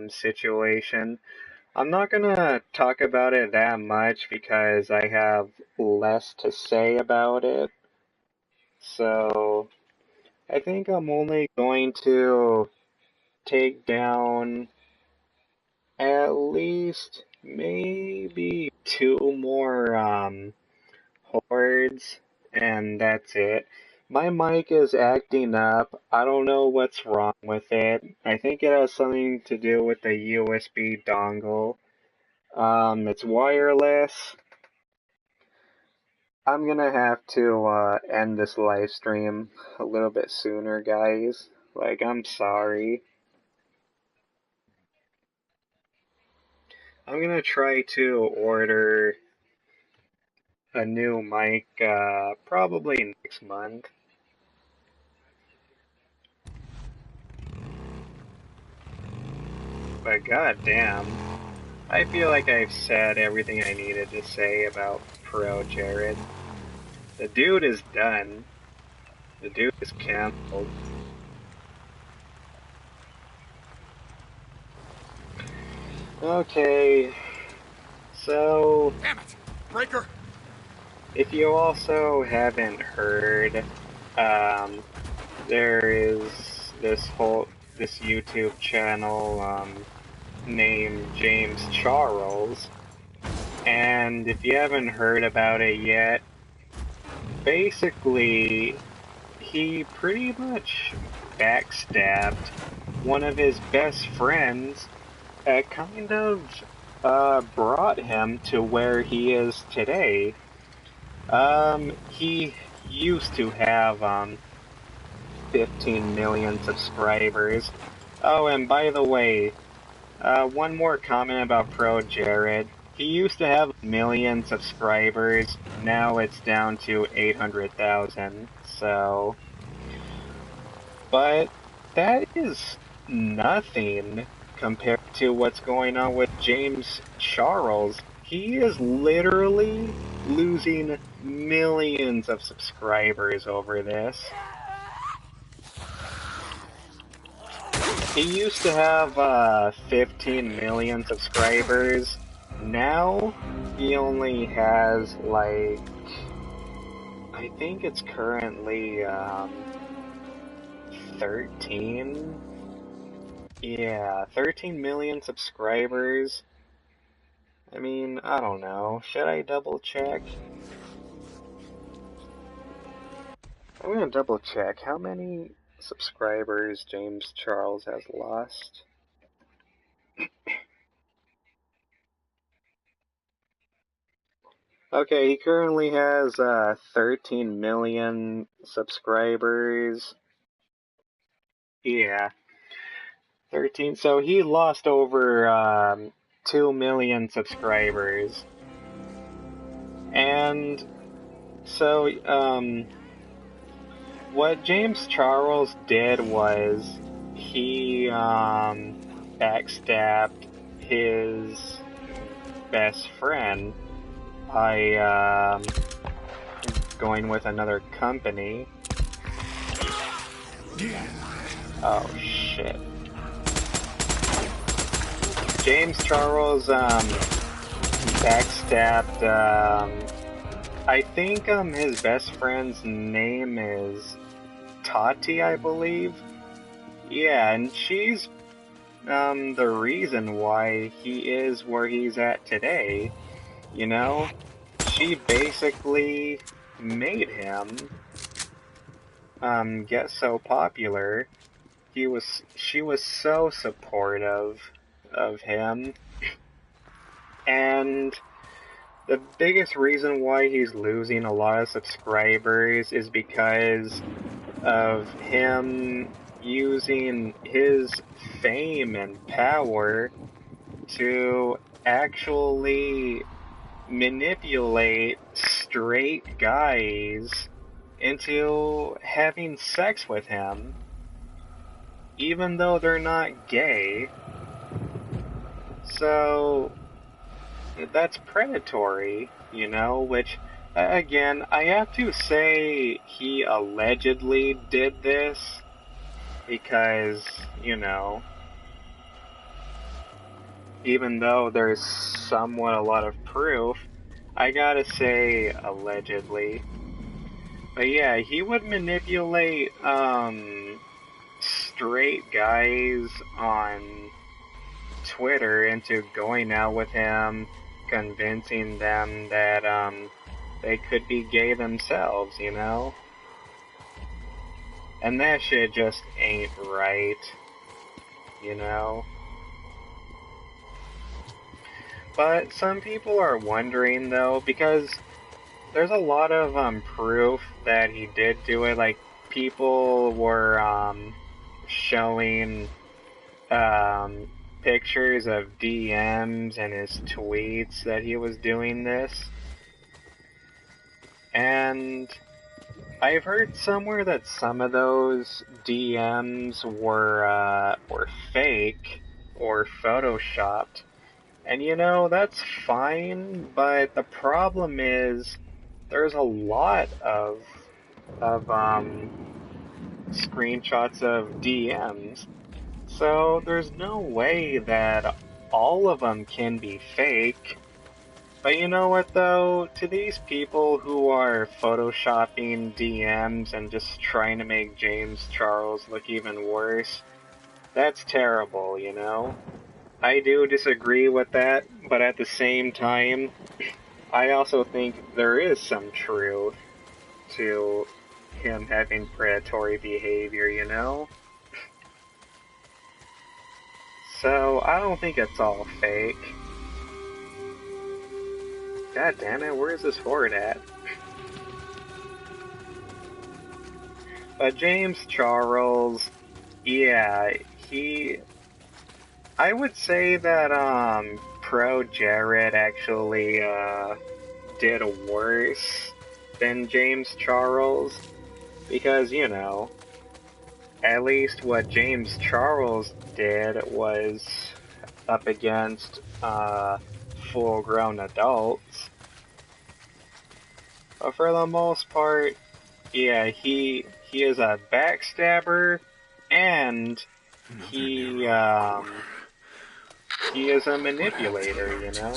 situation. I'm not gonna talk about it that much because I have less to say about it. So, I think I'm only going to take down at least maybe 2 more hordes, and that's it. My mic is acting up. I don't know what's wrong with it. I think it has something to do with the USB dongle. It's wireless. I'm gonna have to end this live stream a little bit sooner, guys. I'm sorry. I'm gonna try to order a new mic probably next month. But goddamn, I feel like I've said everything I needed to say about ProJared. The dude is done. The dude is canceled. Okay, so Damn it! Breaker! if you also haven't heard, there is this YouTube channel named James Charles, and if you haven't heard about it yet, basically he pretty much backstabbed one of his best friends, kind of brought him to where he is today. He used to have, 15 million subscribers. Oh, and by the way, one more comment about ProJared. He used to have 1 million subscribers, now it's down to 800,000, so... But that is nothing compared to what's going on with James Charles. He is literally losing millions of subscribers over this. He used to have 15 million subscribers. Now he only has like, I think it's currently 13. Yeah, 13 million subscribers. I mean, I don't know. Should I double check? I'm gonna double check how many subscribers James Charles has lost. Okay, he currently has 13 million subscribers. Yeah, 13. So he lost over 2 million subscribers. And so, what James Charles did was he backstabbed his best friend by going with another company. Oh shit. James Charles backstabbed I think his best friend's name is Tati, I believe. Yeah, and she's the reason why he is where he's at today. You know? She basically made him get so popular. She was so supportive of him. And the biggest reason why he's losing a lot of subscribers is because of him using his fame and power to actually manipulate straight guys into having sex with him, even though they're not gay. So that's predatory, you know, which, again, I have to say he allegedly did this because, you know, even though there's somewhat a lot of proof, I gotta say allegedly. But yeah, he would manipulate, straight guys on Twitter into going out with him, convincing them that, they could be gay themselves, you know? And that shit just ain't right, you know? But some people are wondering, though, because there's a lot of, proof that he did do it. Like, people were, showing, pictures of DMs and his tweets that he was doing this. And I've heard somewhere that some of those DMs were fake or photoshopped. And you know, that's fine, but the problem is there's a lot of screenshots of DMs. So there's no way that all of them can be fake. But you know what though? To these people who are photoshopping DMs and just trying to make James Charles look even worse, that's terrible, you know? I do disagree with that, but at the same time, I also think there is some truth to him having predatory behavior, you know? So, I don't think it's all fake. God damn it, where's this horde at? But James Charles, yeah, I would say that, ProJared actually, did worse than James Charles, because, you know, at least what James Charles did was up against, full-grown adults. But for the most part, yeah, he is a backstabber, and he he is a manipulator, you know?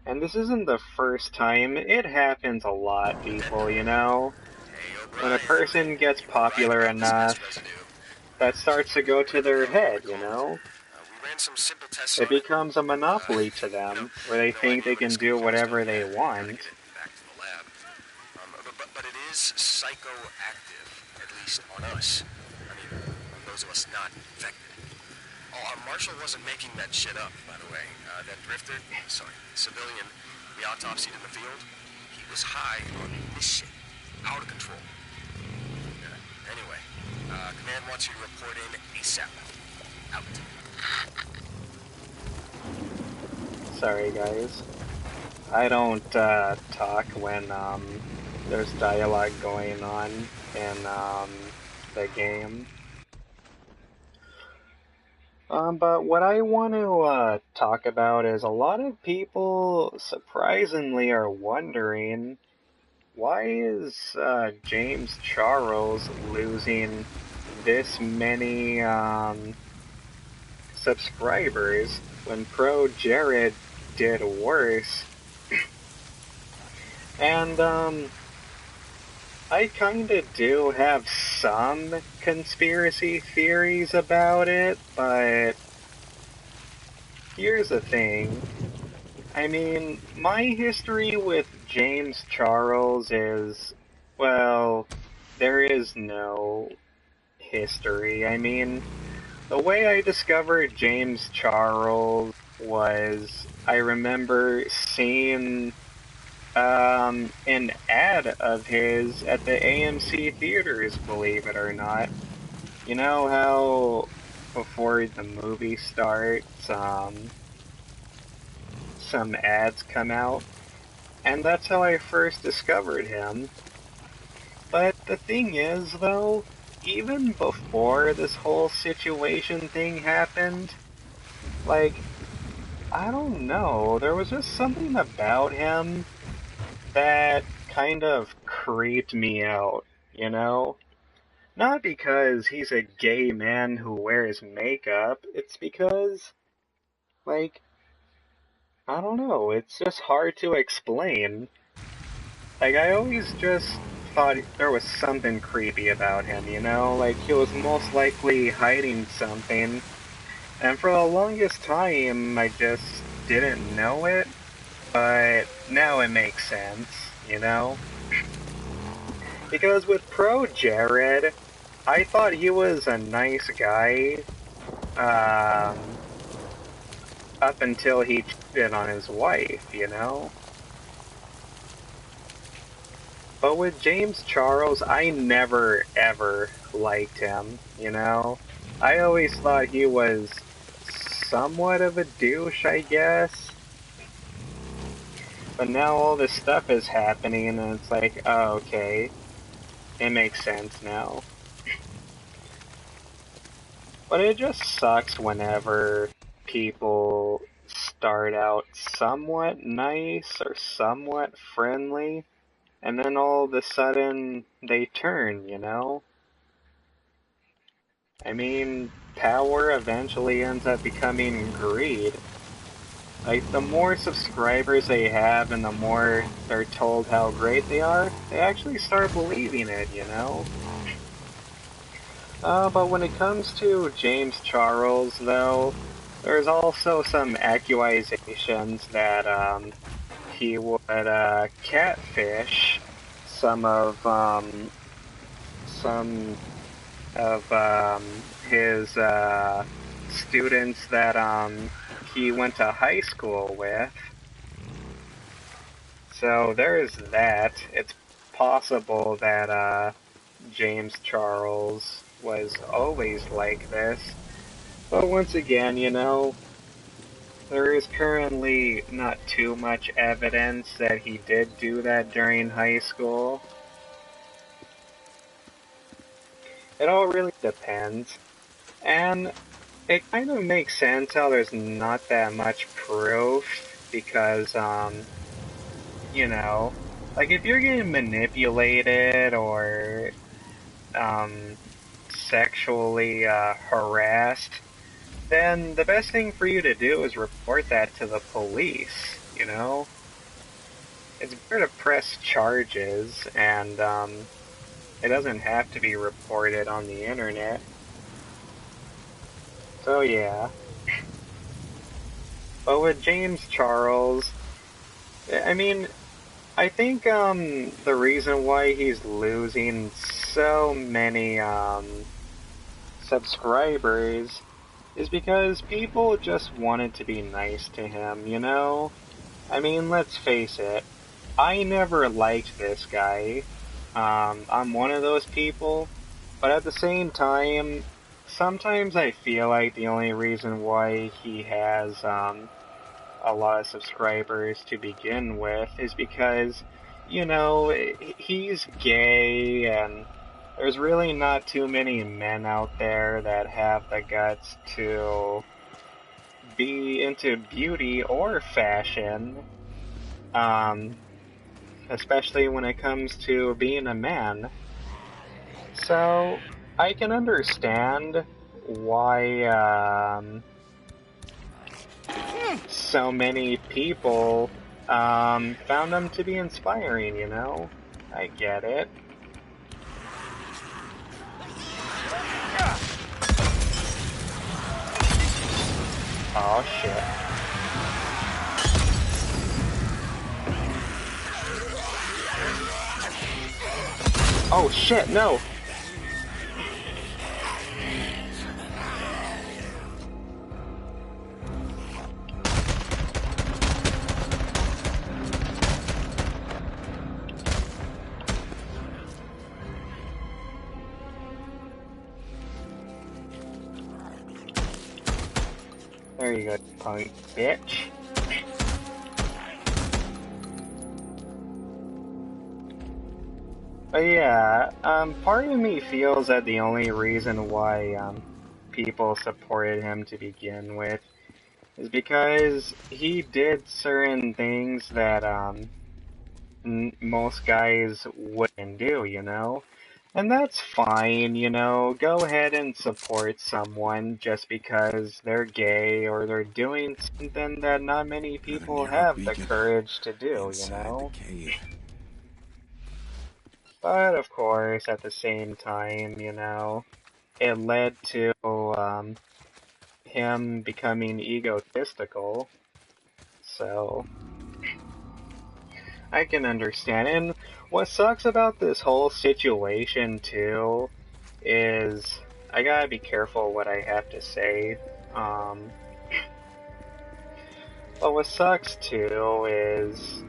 And this isn't the first time. It happens a lot, people, you know? When a person gets popular enough, that starts to go to their head, you know? It becomes a monopoly to them, where they think they can do whatever they want. But it is psychoactive, at least on us. I mean, on those of us not infected. Oh, Marshall wasn't making that shit up, by the way. That drifter, sorry, civilian, we autopsied in the field, he was high on this shit. Out of control. Anyway, Command wants you to report in ASAP. Out. Sorry, guys. I don't, talk when, there's dialogue going on in, the game. But what I want to, talk about is a lot of people surprisingly are wondering, why is, James Charles losing this many, subscribers when ProJared did worse? And, I kinda do have some conspiracy theories about it, but here's the thing. I mean, my history with James Charles is, well, there is no history. I mean, the way I discovered James Charles was I remember seeing an ad of his at the AMC theaters, believe it or not. You know how before the movie starts, some ads come out? And that's how I first discovered him. But the thing is, though, even before this whole situation thing happened, like, I don't know, there was just something about him that kind of creeped me out, you know? Not because he's a gay man who wears makeup, it's because, like, I don't know, it's just hard to explain. Like, I always just thought there was something creepy about him, you know? Like, he was most likely hiding something, and for the longest time, I just didn't know it, but now it makes sense, you know? Because with ProJared, I thought he was a nice guy, um, up until he cheated on his wife, you know? But with James Charles, I never ever liked him, you know? I always thought he was somewhat of a douche, I guess. But now all this stuff is happening, and it's like, oh, okay. It makes sense now. But it just sucks whenever people start out somewhat nice or somewhat friendly, and then all of a sudden they turn, you know? I mean, power eventually ends up becoming greed. Like, the more subscribers they have and the more they're told how great they are, they actually start believing it, you know? But when it comes to James Charles, though, there's also some accusations that, he would, catfish some of, some of, his, students that, he went to high school with. So there's that. It's possible that James Charles was always like this. But once again, you know, there is currently not too much evidence that he did do that during high school. It all really depends. And it kind of makes sense how there's not that much proof because, you know, like if you're getting manipulated or, sexually, harassed, then the best thing for you to do is report that to the police, you know? It's better to press charges, and, it doesn't have to be reported on the internet. So yeah. But with James Charles, I mean, I think, the reason why he's losing so many, subscribers is because people just wanted to be nice to him, you know? I mean, let's face it, I never liked this guy. I'm one of those people, but at the same time, sometimes I feel like the only reason why he has, a lot of subscribers to begin with is because, you know, he's gay and there's really not too many men out there that have the guts to be into beauty or fashion, especially when it comes to being a man. So, I can understand why, so many people, found him to be inspiring, you know? I get it. Oh shit. Oh shit, no! There you go, punk bitch. But yeah, part of me feels that the only reason why, people supported him to begin with is because he did certain things that, most guys wouldn't do, you know? And that's fine, you know, go ahead and support someone just because they're gay or they're doing something that not many people have the courage to do, you know? But of course, at the same time, you know, it led to, him becoming egotistical, so I can understand. And what sucks about this whole situation, too, is I gotta be careful what I have to say. But what sucks, too, is,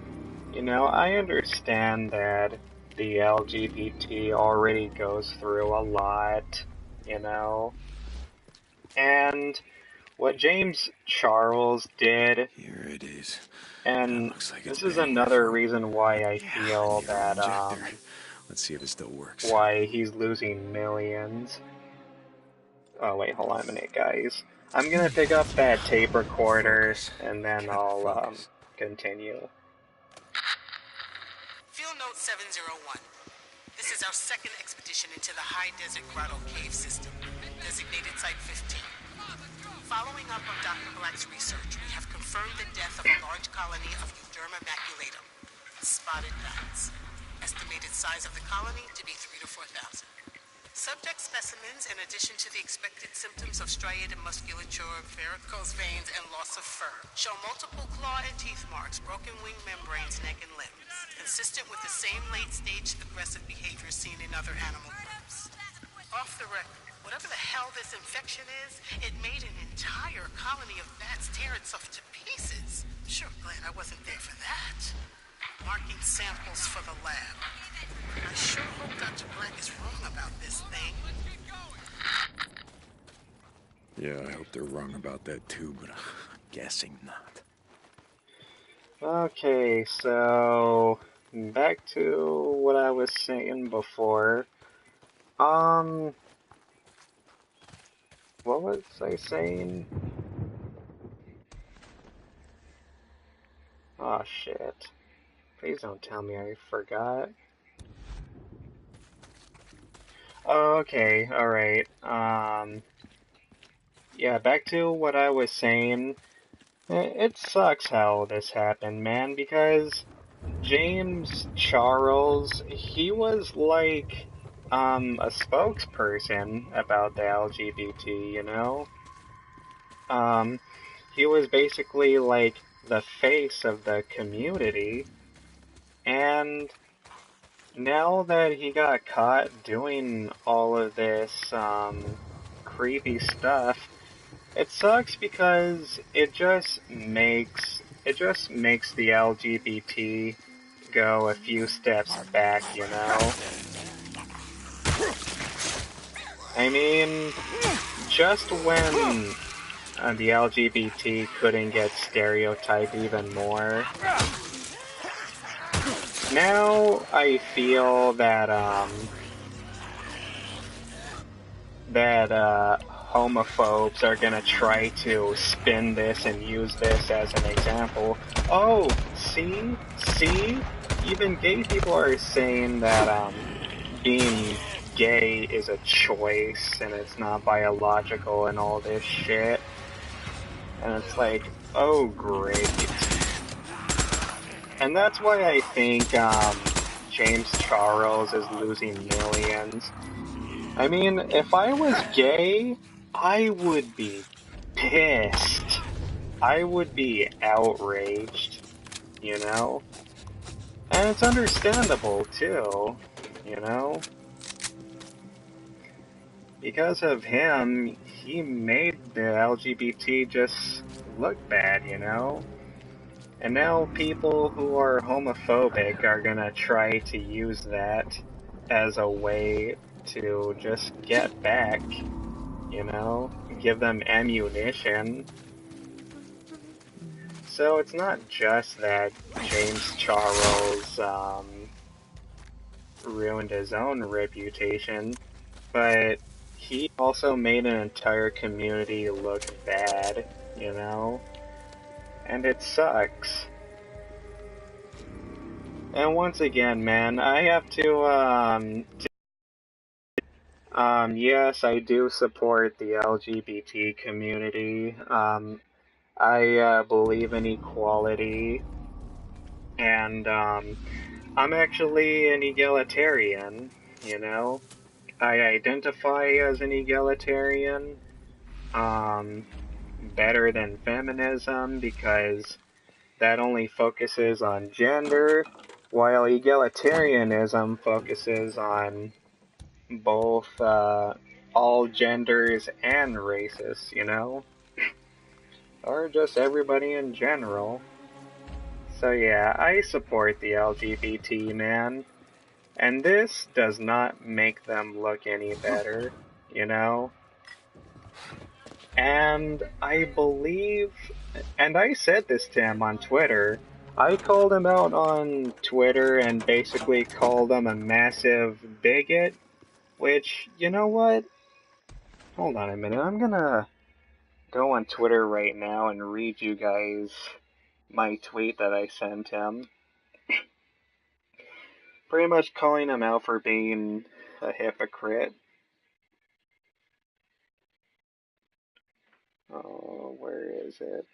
you know, I understand that the LGBT already goes through a lot, you know, and what James Charles did, Here it is. and Looks like it's this is been here another for... reason why I Yeah, feel the that, injector. Let's see if it still works. why he's losing millions. Oh wait, hold on a minute, guys. I'm gonna pick up that tape recorder, Focus. and then Can't I'll, focus. continue. Field Note 701. This is our second expedition into the High Desert Grotto Cave System, designated Site 15. Following up on Dr. Black's research, we have confirmed the death of a large colony of Euderma maculatum, spotted bats. Estimated size of the colony to be 3,000 to 4,000. Subject specimens, in addition to the expected symptoms of striated musculature, varicose veins, and loss of fur, show multiple claw and teeth marks, broken wing membranes, neck, and limbs, consistent with the same late-stage aggressive behavior seen in other animal groups. Off the record, Whatever the hell this infection is, it made an entire colony of bats tear itself to pieces. Sure glad I wasn't there for that. Marking samples for the lab. I sure hope Dr. Black is wrong about this thing. Yeah, I hope they're wrong about that too, but I'm guessing not. Okay, so back to what I was saying before. What was I saying? Oh shit. Please don't tell me I forgot. Oh, okay, alright. Yeah, back to what I was saying. It sucks how this happened, man, because James Charles, he was like, a spokesperson about the LGBT, you know? He was basically like the face of the community, and now that he got caught doing all of this, creepy stuff, it sucks because it just makes the LGBT go a few steps back, you know? I mean, just when the LGBT couldn't get stereotyped even more, now I feel that, homophobes are gonna try to spin this and use this as an example. Oh, see? Even gay people are saying that, being gay is a choice and it's not biological and all this shit. And it's like, oh great. And that's why I think, James Charles is losing millions. I mean, if I was gay, I would be pissed. I would be outraged, you know? And it's understandable, too, you know? Because of him, he made the LGBT just look bad, you know? And now people who are homophobic are gonna try to use that as a way to just get back, you know? Give them ammunition. So it's not just that James Charles, ruined his own reputation, but he also made an entire community look bad, you know? And it sucks. And once again, man, I have to, yes, I do support the LGBT community. I believe in equality, and, I'm actually an egalitarian, you know? I identify as an egalitarian, better than feminism because that only focuses on gender, while egalitarianism focuses on both, all genders and races, you know? Or just everybody in general. So yeah, I support the LGBT, man. And this does not make them look any better, you know? And I believe, and I said this to him on Twitter, I called him out on Twitter and basically called him a massive bigot, which, you know what? Hold on a minute, I'm gonna go on Twitter right now and read you guys my tweet that I sent him. Pretty much calling him out for being a hypocrite. Oh, where is it?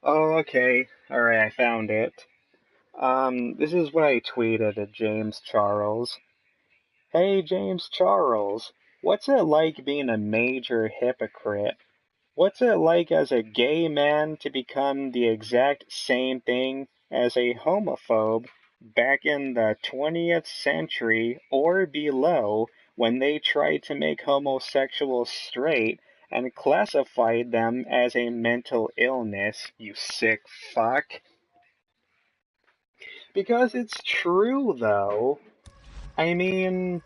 Oh, okay. Alright, I found it. This is what I tweeted at James Charles. Hey, James Charles, what's it like being a major hypocrite? What's it like as a gay man to become the exact same thing as a homophobe back in the 20th century or below when they tried to make homosexuals straight and classified them as a mental illness, you sick fuck. Because it's true, though. I mean,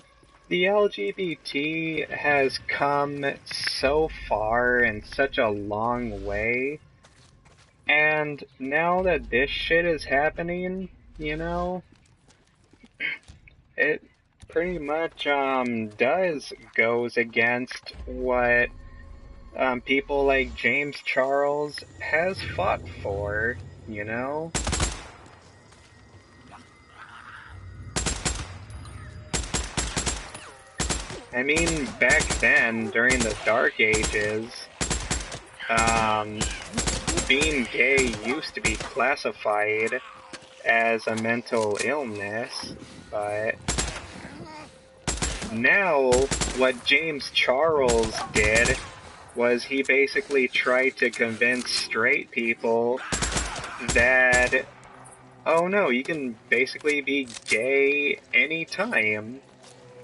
the LGBT has come so far and such a long way, and now that this shit is happening, you know, it pretty much goes against what people like James Charles has fought for, you know? I mean, back then, during the Dark Ages, being gay used to be classified as a mental illness, but now what James Charles did was he basically tried to convince straight people that, oh no, you can basically be gay anytime,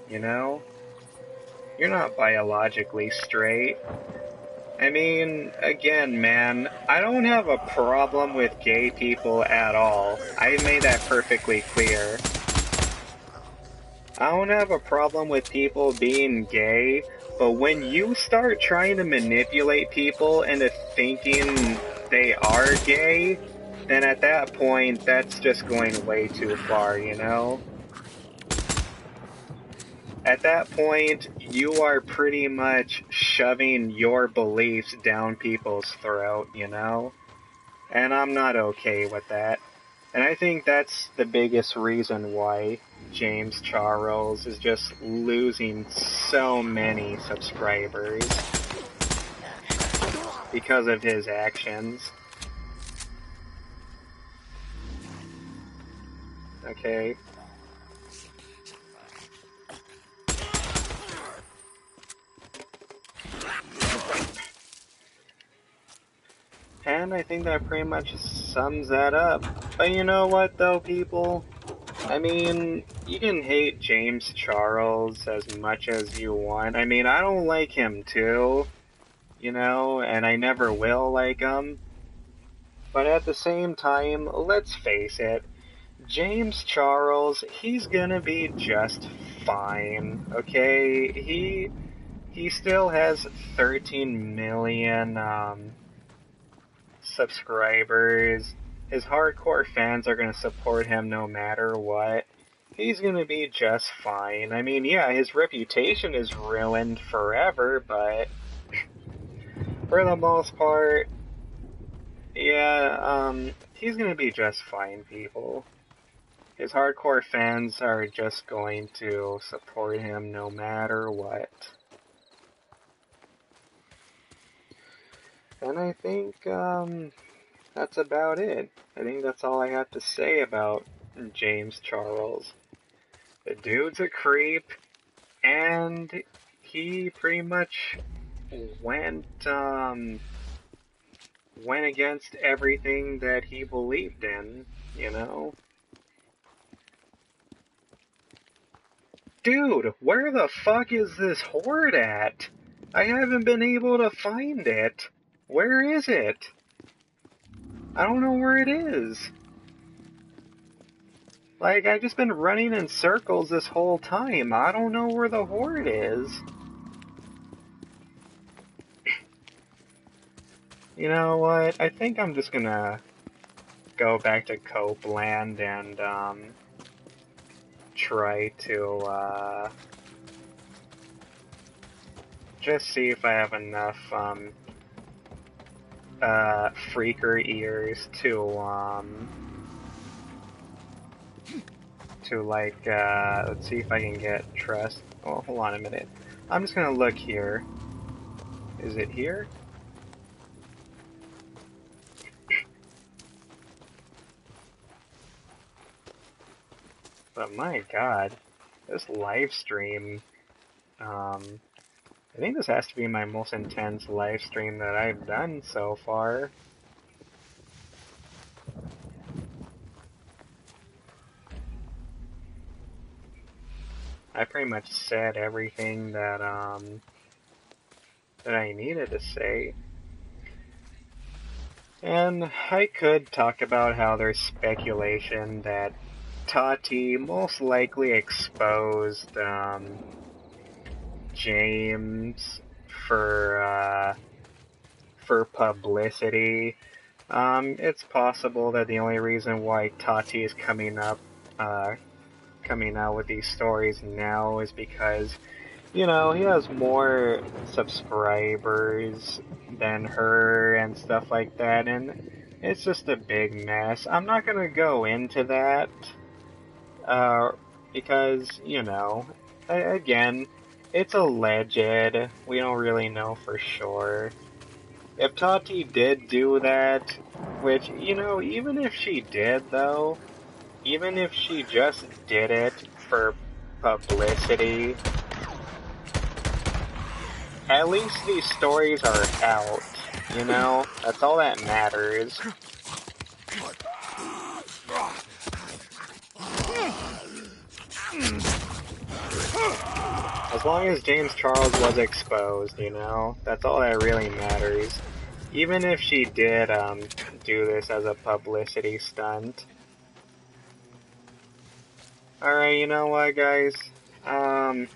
you know? You're not biologically straight. I mean, again, man, I don't have a problem with gay people at all. I made that perfectly clear. I don't have a problem with people being gay, but when you start trying to manipulate people into thinking they are gay, then at that point, that's just going way too far, you know? At that point, you are pretty much shoving your beliefs down people's throat, you know? And I'm not okay with that. And I think that's the biggest reason why James Charles is just losing so many subscribers. Because of his actions. Okay. And I think that pretty much sums that up. But you know what, though, people? I mean, you can hate James Charles as much as you want. I mean, I don't like him too, you know, and I never will like him. But at the same time, let's face it, James Charles, he's gonna be just fine, okay? He still has 13 million, subscribers. His hardcore fans are going to support him no matter what. He's going to be just fine. I mean, yeah, his reputation is ruined forever, but for the most part, yeah, he's going to be just fine, people. His hardcore fans are just going to support him no matter what. And I think, that's about it. I think that's all I have to say about James Charles. The dude's a creep, and he pretty much went against everything that he believed in, you know? Dude, where the fuck is this horde at? I haven't been able to find it. Where is it? I don't know where it is. Like, I've just been running in circles this whole time. I don't know where the horde is. You know what? I think I'm just gonna go back to Copeland and, try to, just see if I have enough, freaker ears to like, let's see if I can get trust. Oh, hold on a minute. I'm just gonna look here. Is it here? But my god, this live stream, I think this has to be my most intense live stream that I've done so far. I pretty much said everything that that I needed to say. And I could talk about how there's speculation that Tati most likely exposed James for publicity. It's possible that the only reason why Tati is coming out with these stories now is because, you know, he has more subscribers than her and stuff like that, and it's just a big mess. I'm not gonna go into that, because, you know, again, it's alleged. We don't really know for sure. If Tati did do that, which, you know, even if she did, though, even if she just did it for publicity, at least these stories are out, you know? That's all that matters. As long as James Charles was exposed, you know? That's all that really matters. Even if she did, do this as a publicity stunt. Alright, you know what, guys? Alright,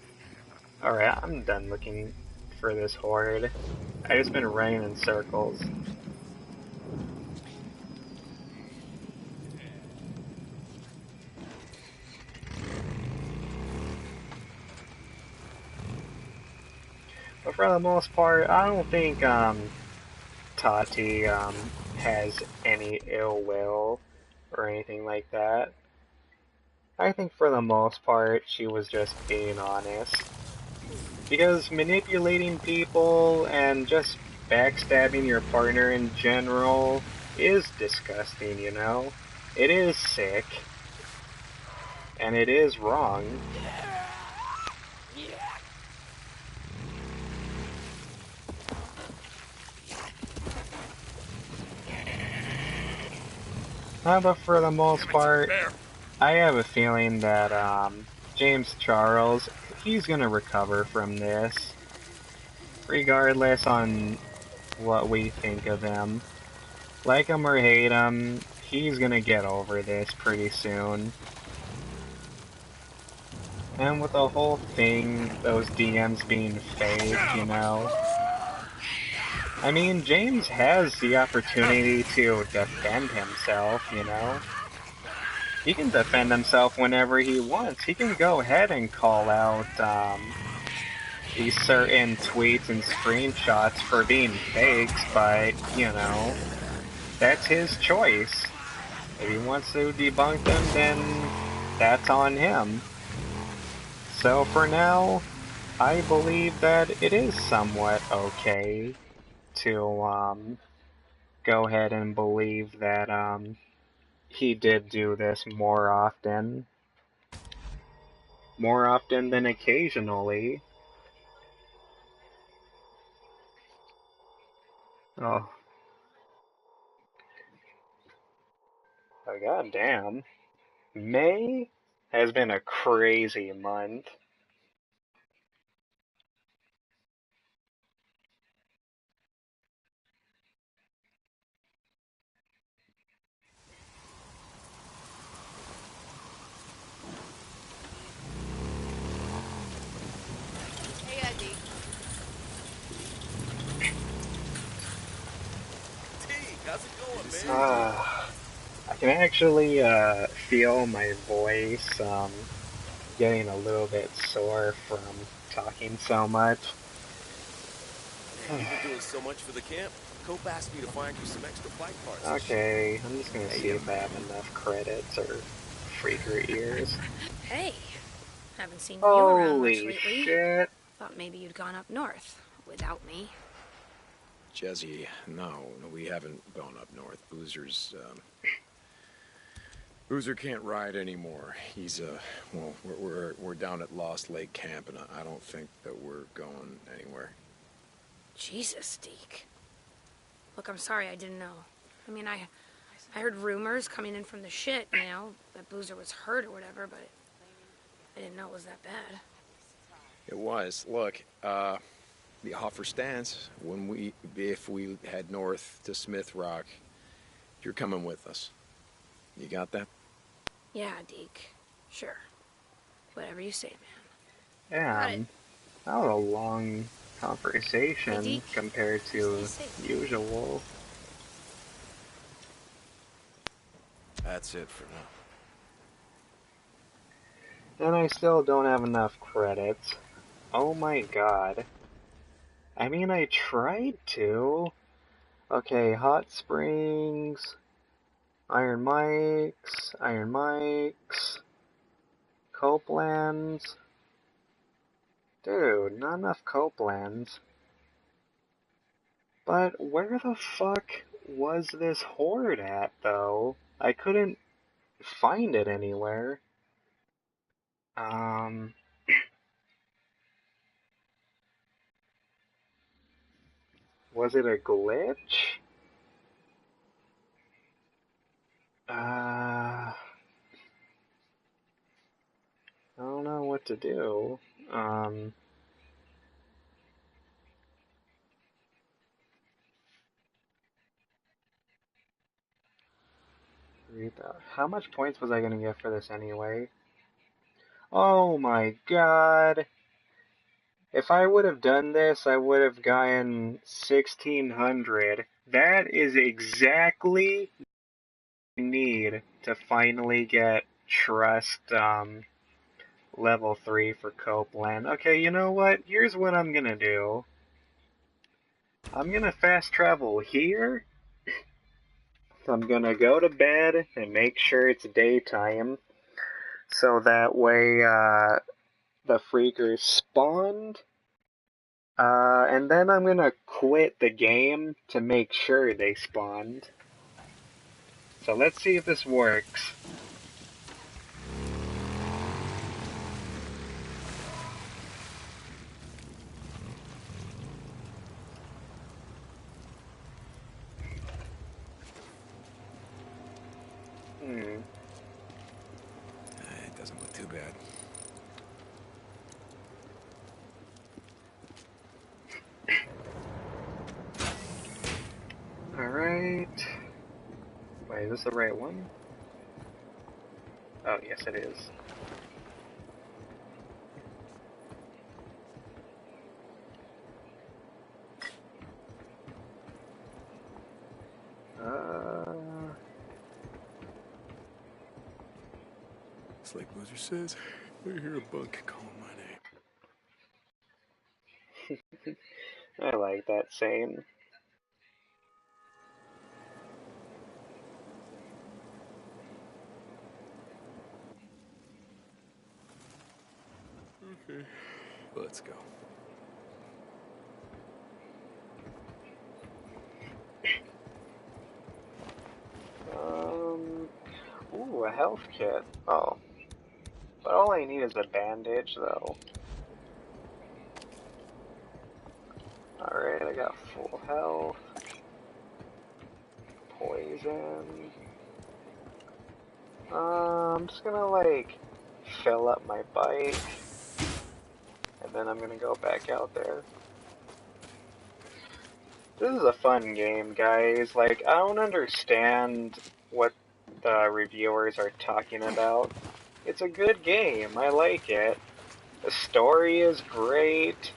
I'm done looking for this horde. I've just been running in circles. But for the most part, I don't think, Tati, has any ill will or anything like that. I think for the most part, she was just being honest. Because manipulating people and just backstabbing your partner in general is disgusting, you know? It is sick. And it is wrong. But for the most part, I have a feeling that James Charles, he's gonna recover from this, regardless on what we think of him. Like him or hate him, he's gonna get over this pretty soon. And with the whole thing, those DMs being fake, you know. I mean, James has the opportunity to defend himself, you know. He can defend himself whenever he wants. He can go ahead and call out these certain tweets and screenshots for being fakes, but, you know, that's his choice. If he wants to debunk them, then that's on him. So for now, I believe that it is somewhat okay to go ahead and believe that he did do this more often. More often than occasionally. Oh, oh goddamn. May has been a crazy month. Hey, Eddie. How's it going, man? I can actually feel my voice getting a little bit sore from talking so much. Man, you've been doing so much for the camp. Cope asked me to find you some extra bike parts. Okay, I'm just gonna Hey, see if I have enough credits or freaker ears. Hey. Haven't seen you around much Holy lately. shit. Thought maybe you'd gone up north without me. Jesse, no, we haven't gone up north. Boozer can't ride anymore. He's, well, we're down at Lost Lake Camp, and I don't think that we're going anywhere. Jesus, Deke. Look, I'm sorry I didn't know. I mean, I heard rumors coming in from the shit, you know, that Boozer was hurt or whatever, but I didn't know it was that bad. It was. Look, the offer stands. If we head north to Smith Rock, you're coming with us. You got that? Yeah, Deke. Sure. Whatever you say, man. Got it. That was a long conversation Hey, Deke. compared Stay to safe. usual. That's it for now. And I still don't have enough credits. Oh my god. I mean, I tried to. Okay, Hot Springs, Iron Mike's, Copeland's. Dude, not enough Copeland's. But where the fuck was this horde at, though? I couldn't find it anywhere. Was it a glitch? I don't know what to do. How much points was I gonna get for this anyway? Oh my god. If I would have done this, I would have gotten 1600. That is exactly what I need to finally get trust level 3 for Copeland. Okay, you know what? Here's what I'm gonna do. I'm gonna fast travel here. So I'm gonna go to bed and make sure it's daytime. So that way, the freakers spawned. And then I'm gonna quit the game to make sure they spawned. So let's see if this works. It doesn't look too bad. Alright. Wait, is this the right one? Oh, yes it is. It's like Boozer says, I hear a bunk calling my name. I like that saying. Okay, let's go. Ooh, a health kit. Oh. But all I need is a bandage, though. Alright, I got full health. Poison. I'm just gonna, like, fill up my bike. And then I'm gonna go back out there. This is a fun game, guys. Like, I don't understand what the reviewers are talking about. It's a good game. I like it. The story is great.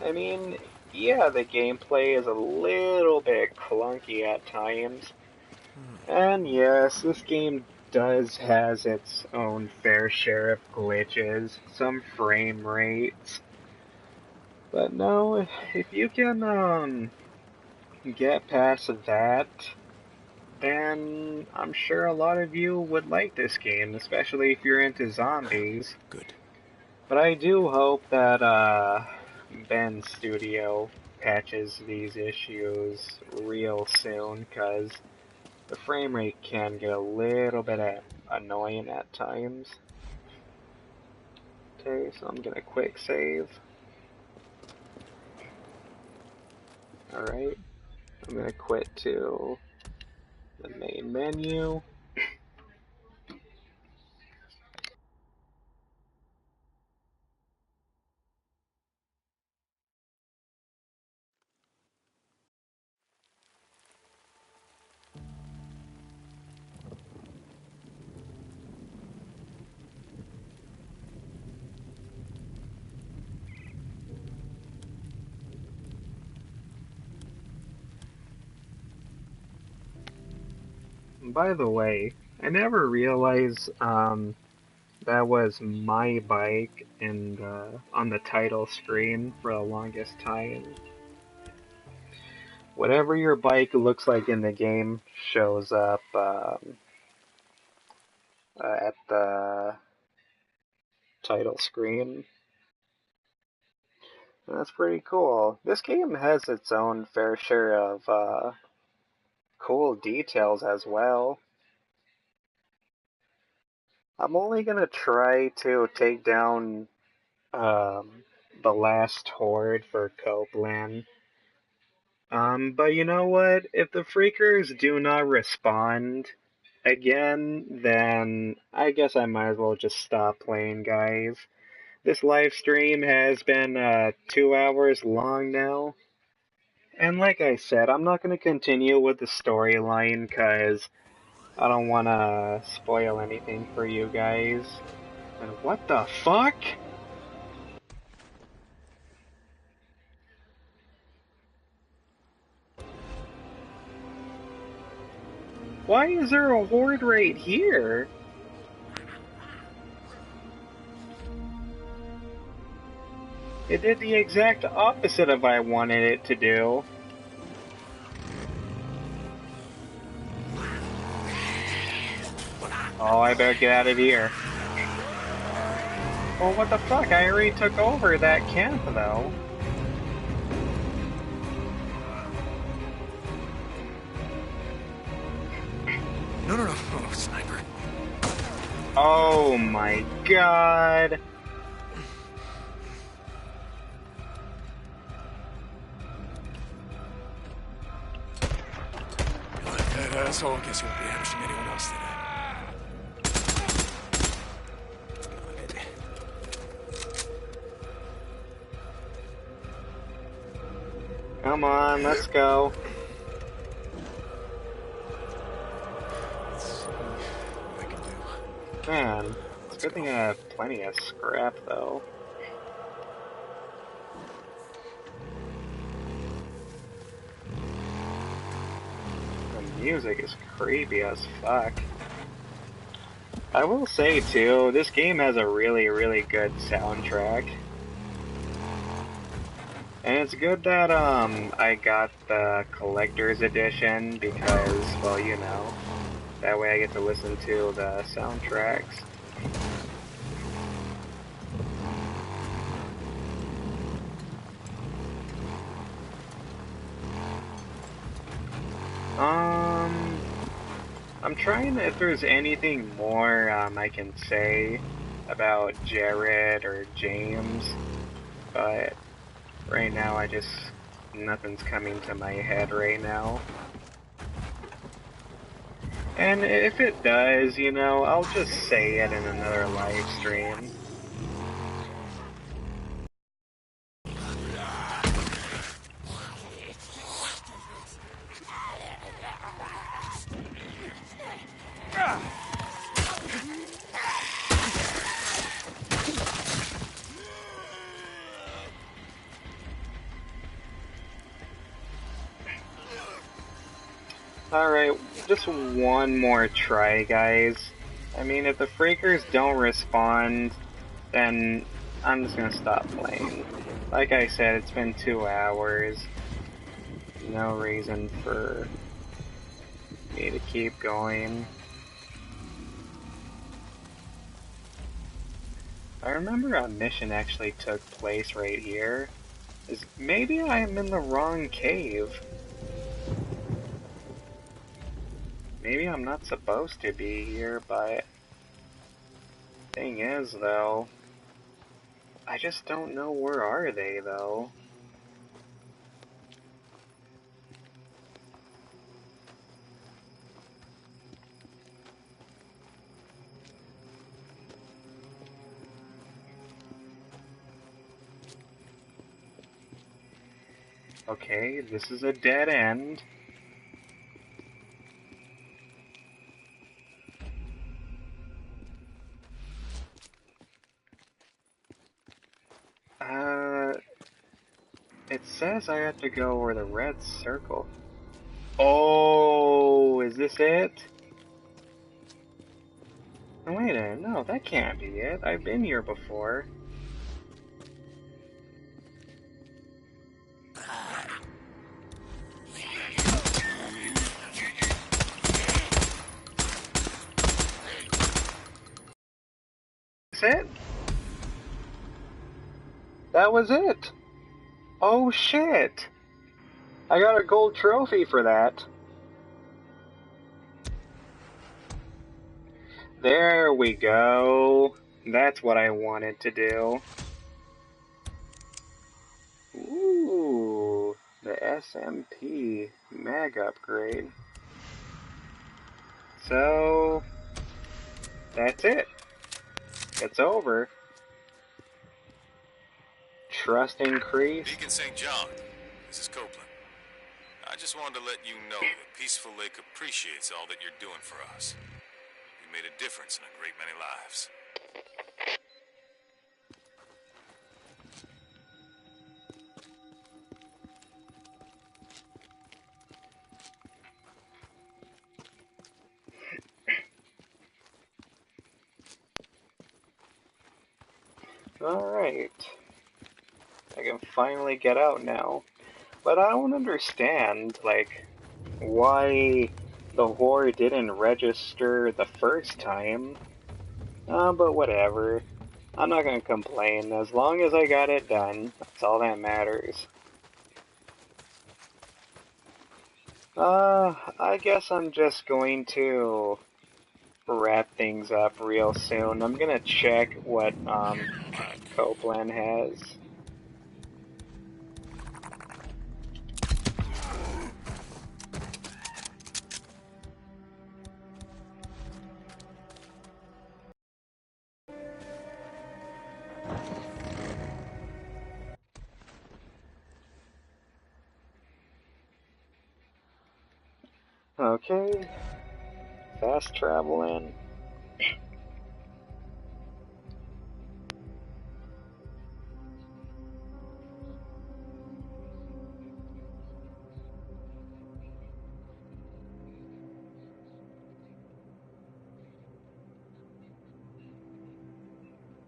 I mean, yeah, the gameplay is a little bit clunky at times. And yes, this game has its own fair share of glitches, some frame rates. But no, if you can, get past that, then I'm sure a lot of you would like this game, especially if you're into zombies. Good. But I do hope that Ben's studio patches these issues real soon, because the frame rate can get a little bit annoying at times. Okay, so I'm gonna quick save. Alright, I'm gonna quit to the main menu. by the way, I never realized that was my bike and on the title screen for the longest time. Whatever your bike looks like in the game shows up at the title screen. And that's pretty cool. This game has its own fair share of cool details as well. I'm only gonna try to take down the last horde for Copeland. But you know what? If the Freakers do not respond again, then I guess I might as well just stop playing, guys. This live stream has been 2 hours long now. And like I said, I'm not going to continue with the storyline because I don't want to spoil anything for you guys. And what the fuck? Why is there a horde right here? It did the exact opposite of what I wanted it to do. Oh, I better get out of here. Well, what the fuck? I already took over that camp, though. No, sniper. Oh my god. That asshole, guess you won't be ambushing anyone else today. Come on, let's go. Man, it's a good thing I have plenty of scrap, though. The music is creepy as fuck. I will say, too, this game has a really, really good soundtrack. And it's good that, I got the collector's edition because, well, you know, that way I get to listen to the soundtracks. I'm trying if there's anything more, I can say about Jared or James, but right now nothing's coming to my head right now. And if it does, you know, I'll just say it in another live stream. Alright, just one more try, guys. I mean, if the Freakers don't respond, then I'm just gonna stop playing. Like I said, it's been 2 hours. No reason for me to keep going. I remember a mission actually took place right here. Maybe I'm in the wrong cave. Maybe I'm not supposed to be here, but thing is, though, I just don't know where are they, though. Okay, this is a dead end. It says I have to go over the red circle. Oh, is this it? Wait a minute, no, that can't be it. I've been here before. That's it? That was it! Oh shit! I got a gold trophy for that. There we go. That's what I wanted to do. Ooh, the SMP mag upgrade. So, that's it. It's over. Trust increased. Deacon St. John, this is Copeland. I just wanted to let you know that Peaceful Lake appreciates all that you're doing for us. You made a difference in a great many lives. Alright. I can finally get out now. But I don't understand, like, why the whore didn't register the first time. But whatever. I'm not gonna complain. As long as I got it done, that's all that matters. I guess I'm just going to wrap things up real soon. I'm gonna check what, Copeland has. Okay. Fast traveling.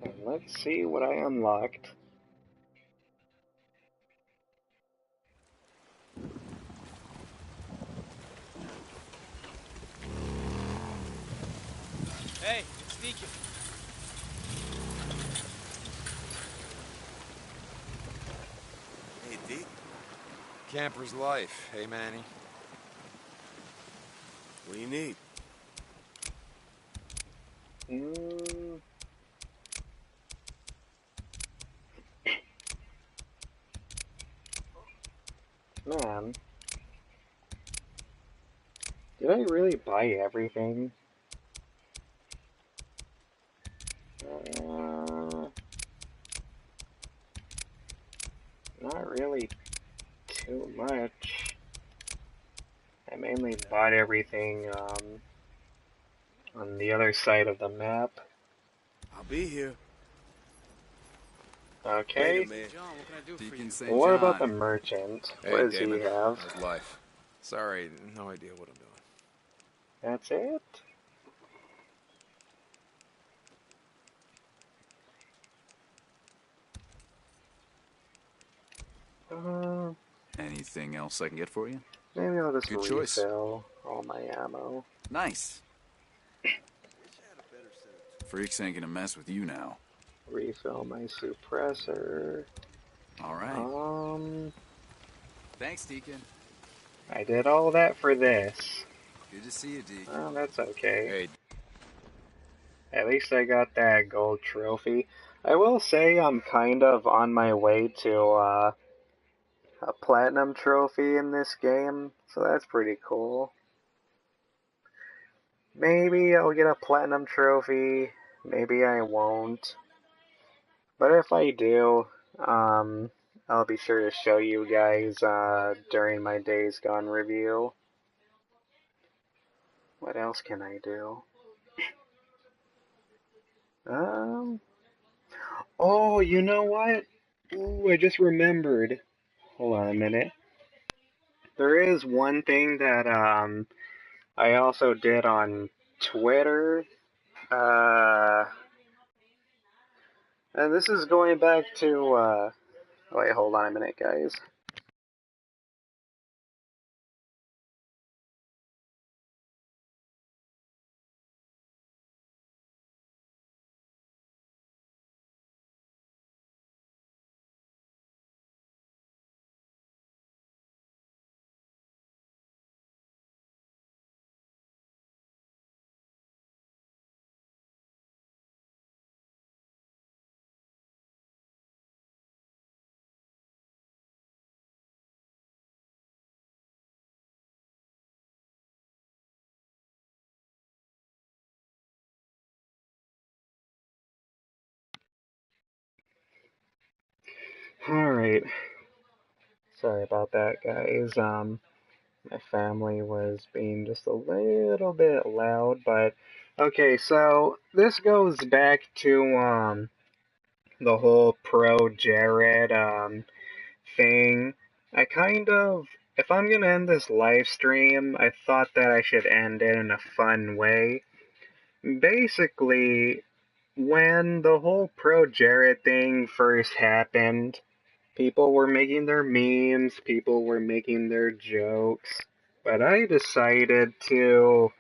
And let's see what I unlocked. Hey, it's Deacon. Hey, Deke. Camper's life, hey Manny? What do you need? Mm. Man. Did I really buy everything? Not really too much. I mainly bought everything, on the other side of the map. I'll be here. Okay. Wait a minute. John, what can I do for Deacon you? St. What about the John. merchant? Hey, What does Damon. he have? How's life? Sorry, no idea what I'm doing. That's it? Uh, Anything else I can get for you? maybe I'll just Good choice. refill all my ammo. Nice. Freaks ain't gonna mess with you now. Refill my suppressor. All right. Um, Thanks, Deacon. I did all that for this. Good to see you, Deke. Oh, that's okay. Hey, At least I got that gold trophy. I will say I'm kind of on my way to, a platinum trophy in this game, so that's pretty cool. Maybe I'll get a platinum trophy, maybe I won't. But if I do, I'll be sure to show you guys, during my Days Gone review. What else can I do? Oh, you know what? Ooh, I just remembered. Hold on a minute. There is one thing that, I also did on Twitter. And this is going back to, wait, hold on a minute, guys. Alright. Sorry about that, guys. My family was being just a little bit loud, but okay, so this goes back to the whole ProJared thing. I kind of, if I'm gonna end this live stream, I thought that I should end it in a fun way. Basically, when the whole ProJared thing first happened, people were making their memes, people were making their jokes, but I decided to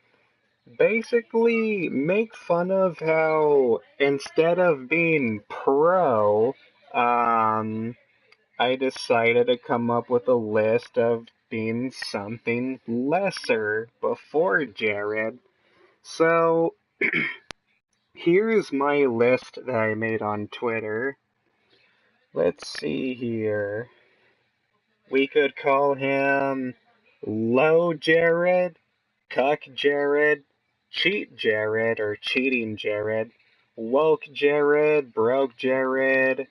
basically make fun of how instead of being pro, I decided to come up with a list of being something lesser before Jared. So, here's my list that I made on Twitter. Let's see here. We could call him Low Jared, Cuck Jared, Cheat Jared or Cheating Jared, Woke Jared, Broke Jared,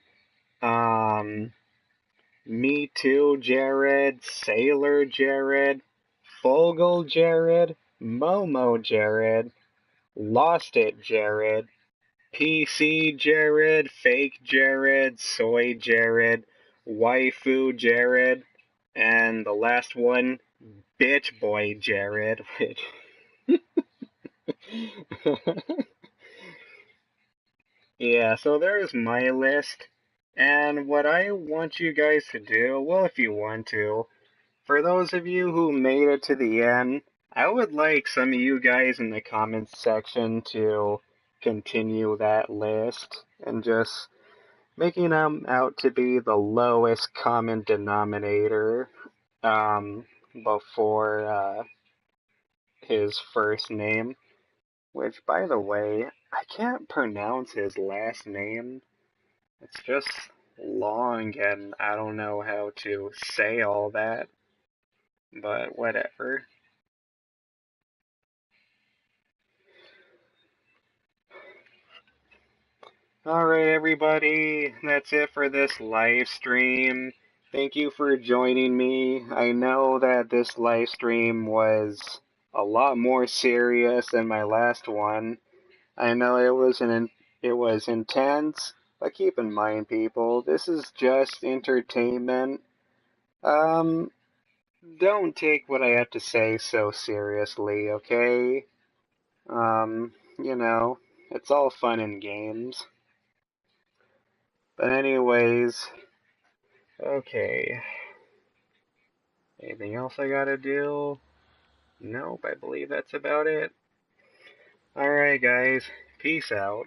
Me Too Jared, Sailor Jared, Fogel Jared, Momo Jared, Lost It Jared, PC Jared, Fake Jared, Soy Jared, Waifu Jared, and the last one, Bitch Boy Jared, which... Yeah, so there's my list. And what I want you guys to do, well, if you want to, for those of you who made it to the end, I would like some of you guys in the comments section to continue that list and just making him out to be the lowest common denominator before his first name. Which, by the way, I can't pronounce his last name. It's just long and I don't know how to say all that. But whatever. Alright, everybody, that's it for this live stream. Thank you for joining me. I know that this live stream was a lot more serious than my last one. I know it was intense, but keep in mind, people, this is just entertainment. Don't take what I have to say so seriously, okay? You know, it's all fun and games. But anyways, okay. Anything else I gotta do? Nope, I believe that's about it. Alright guys, peace out.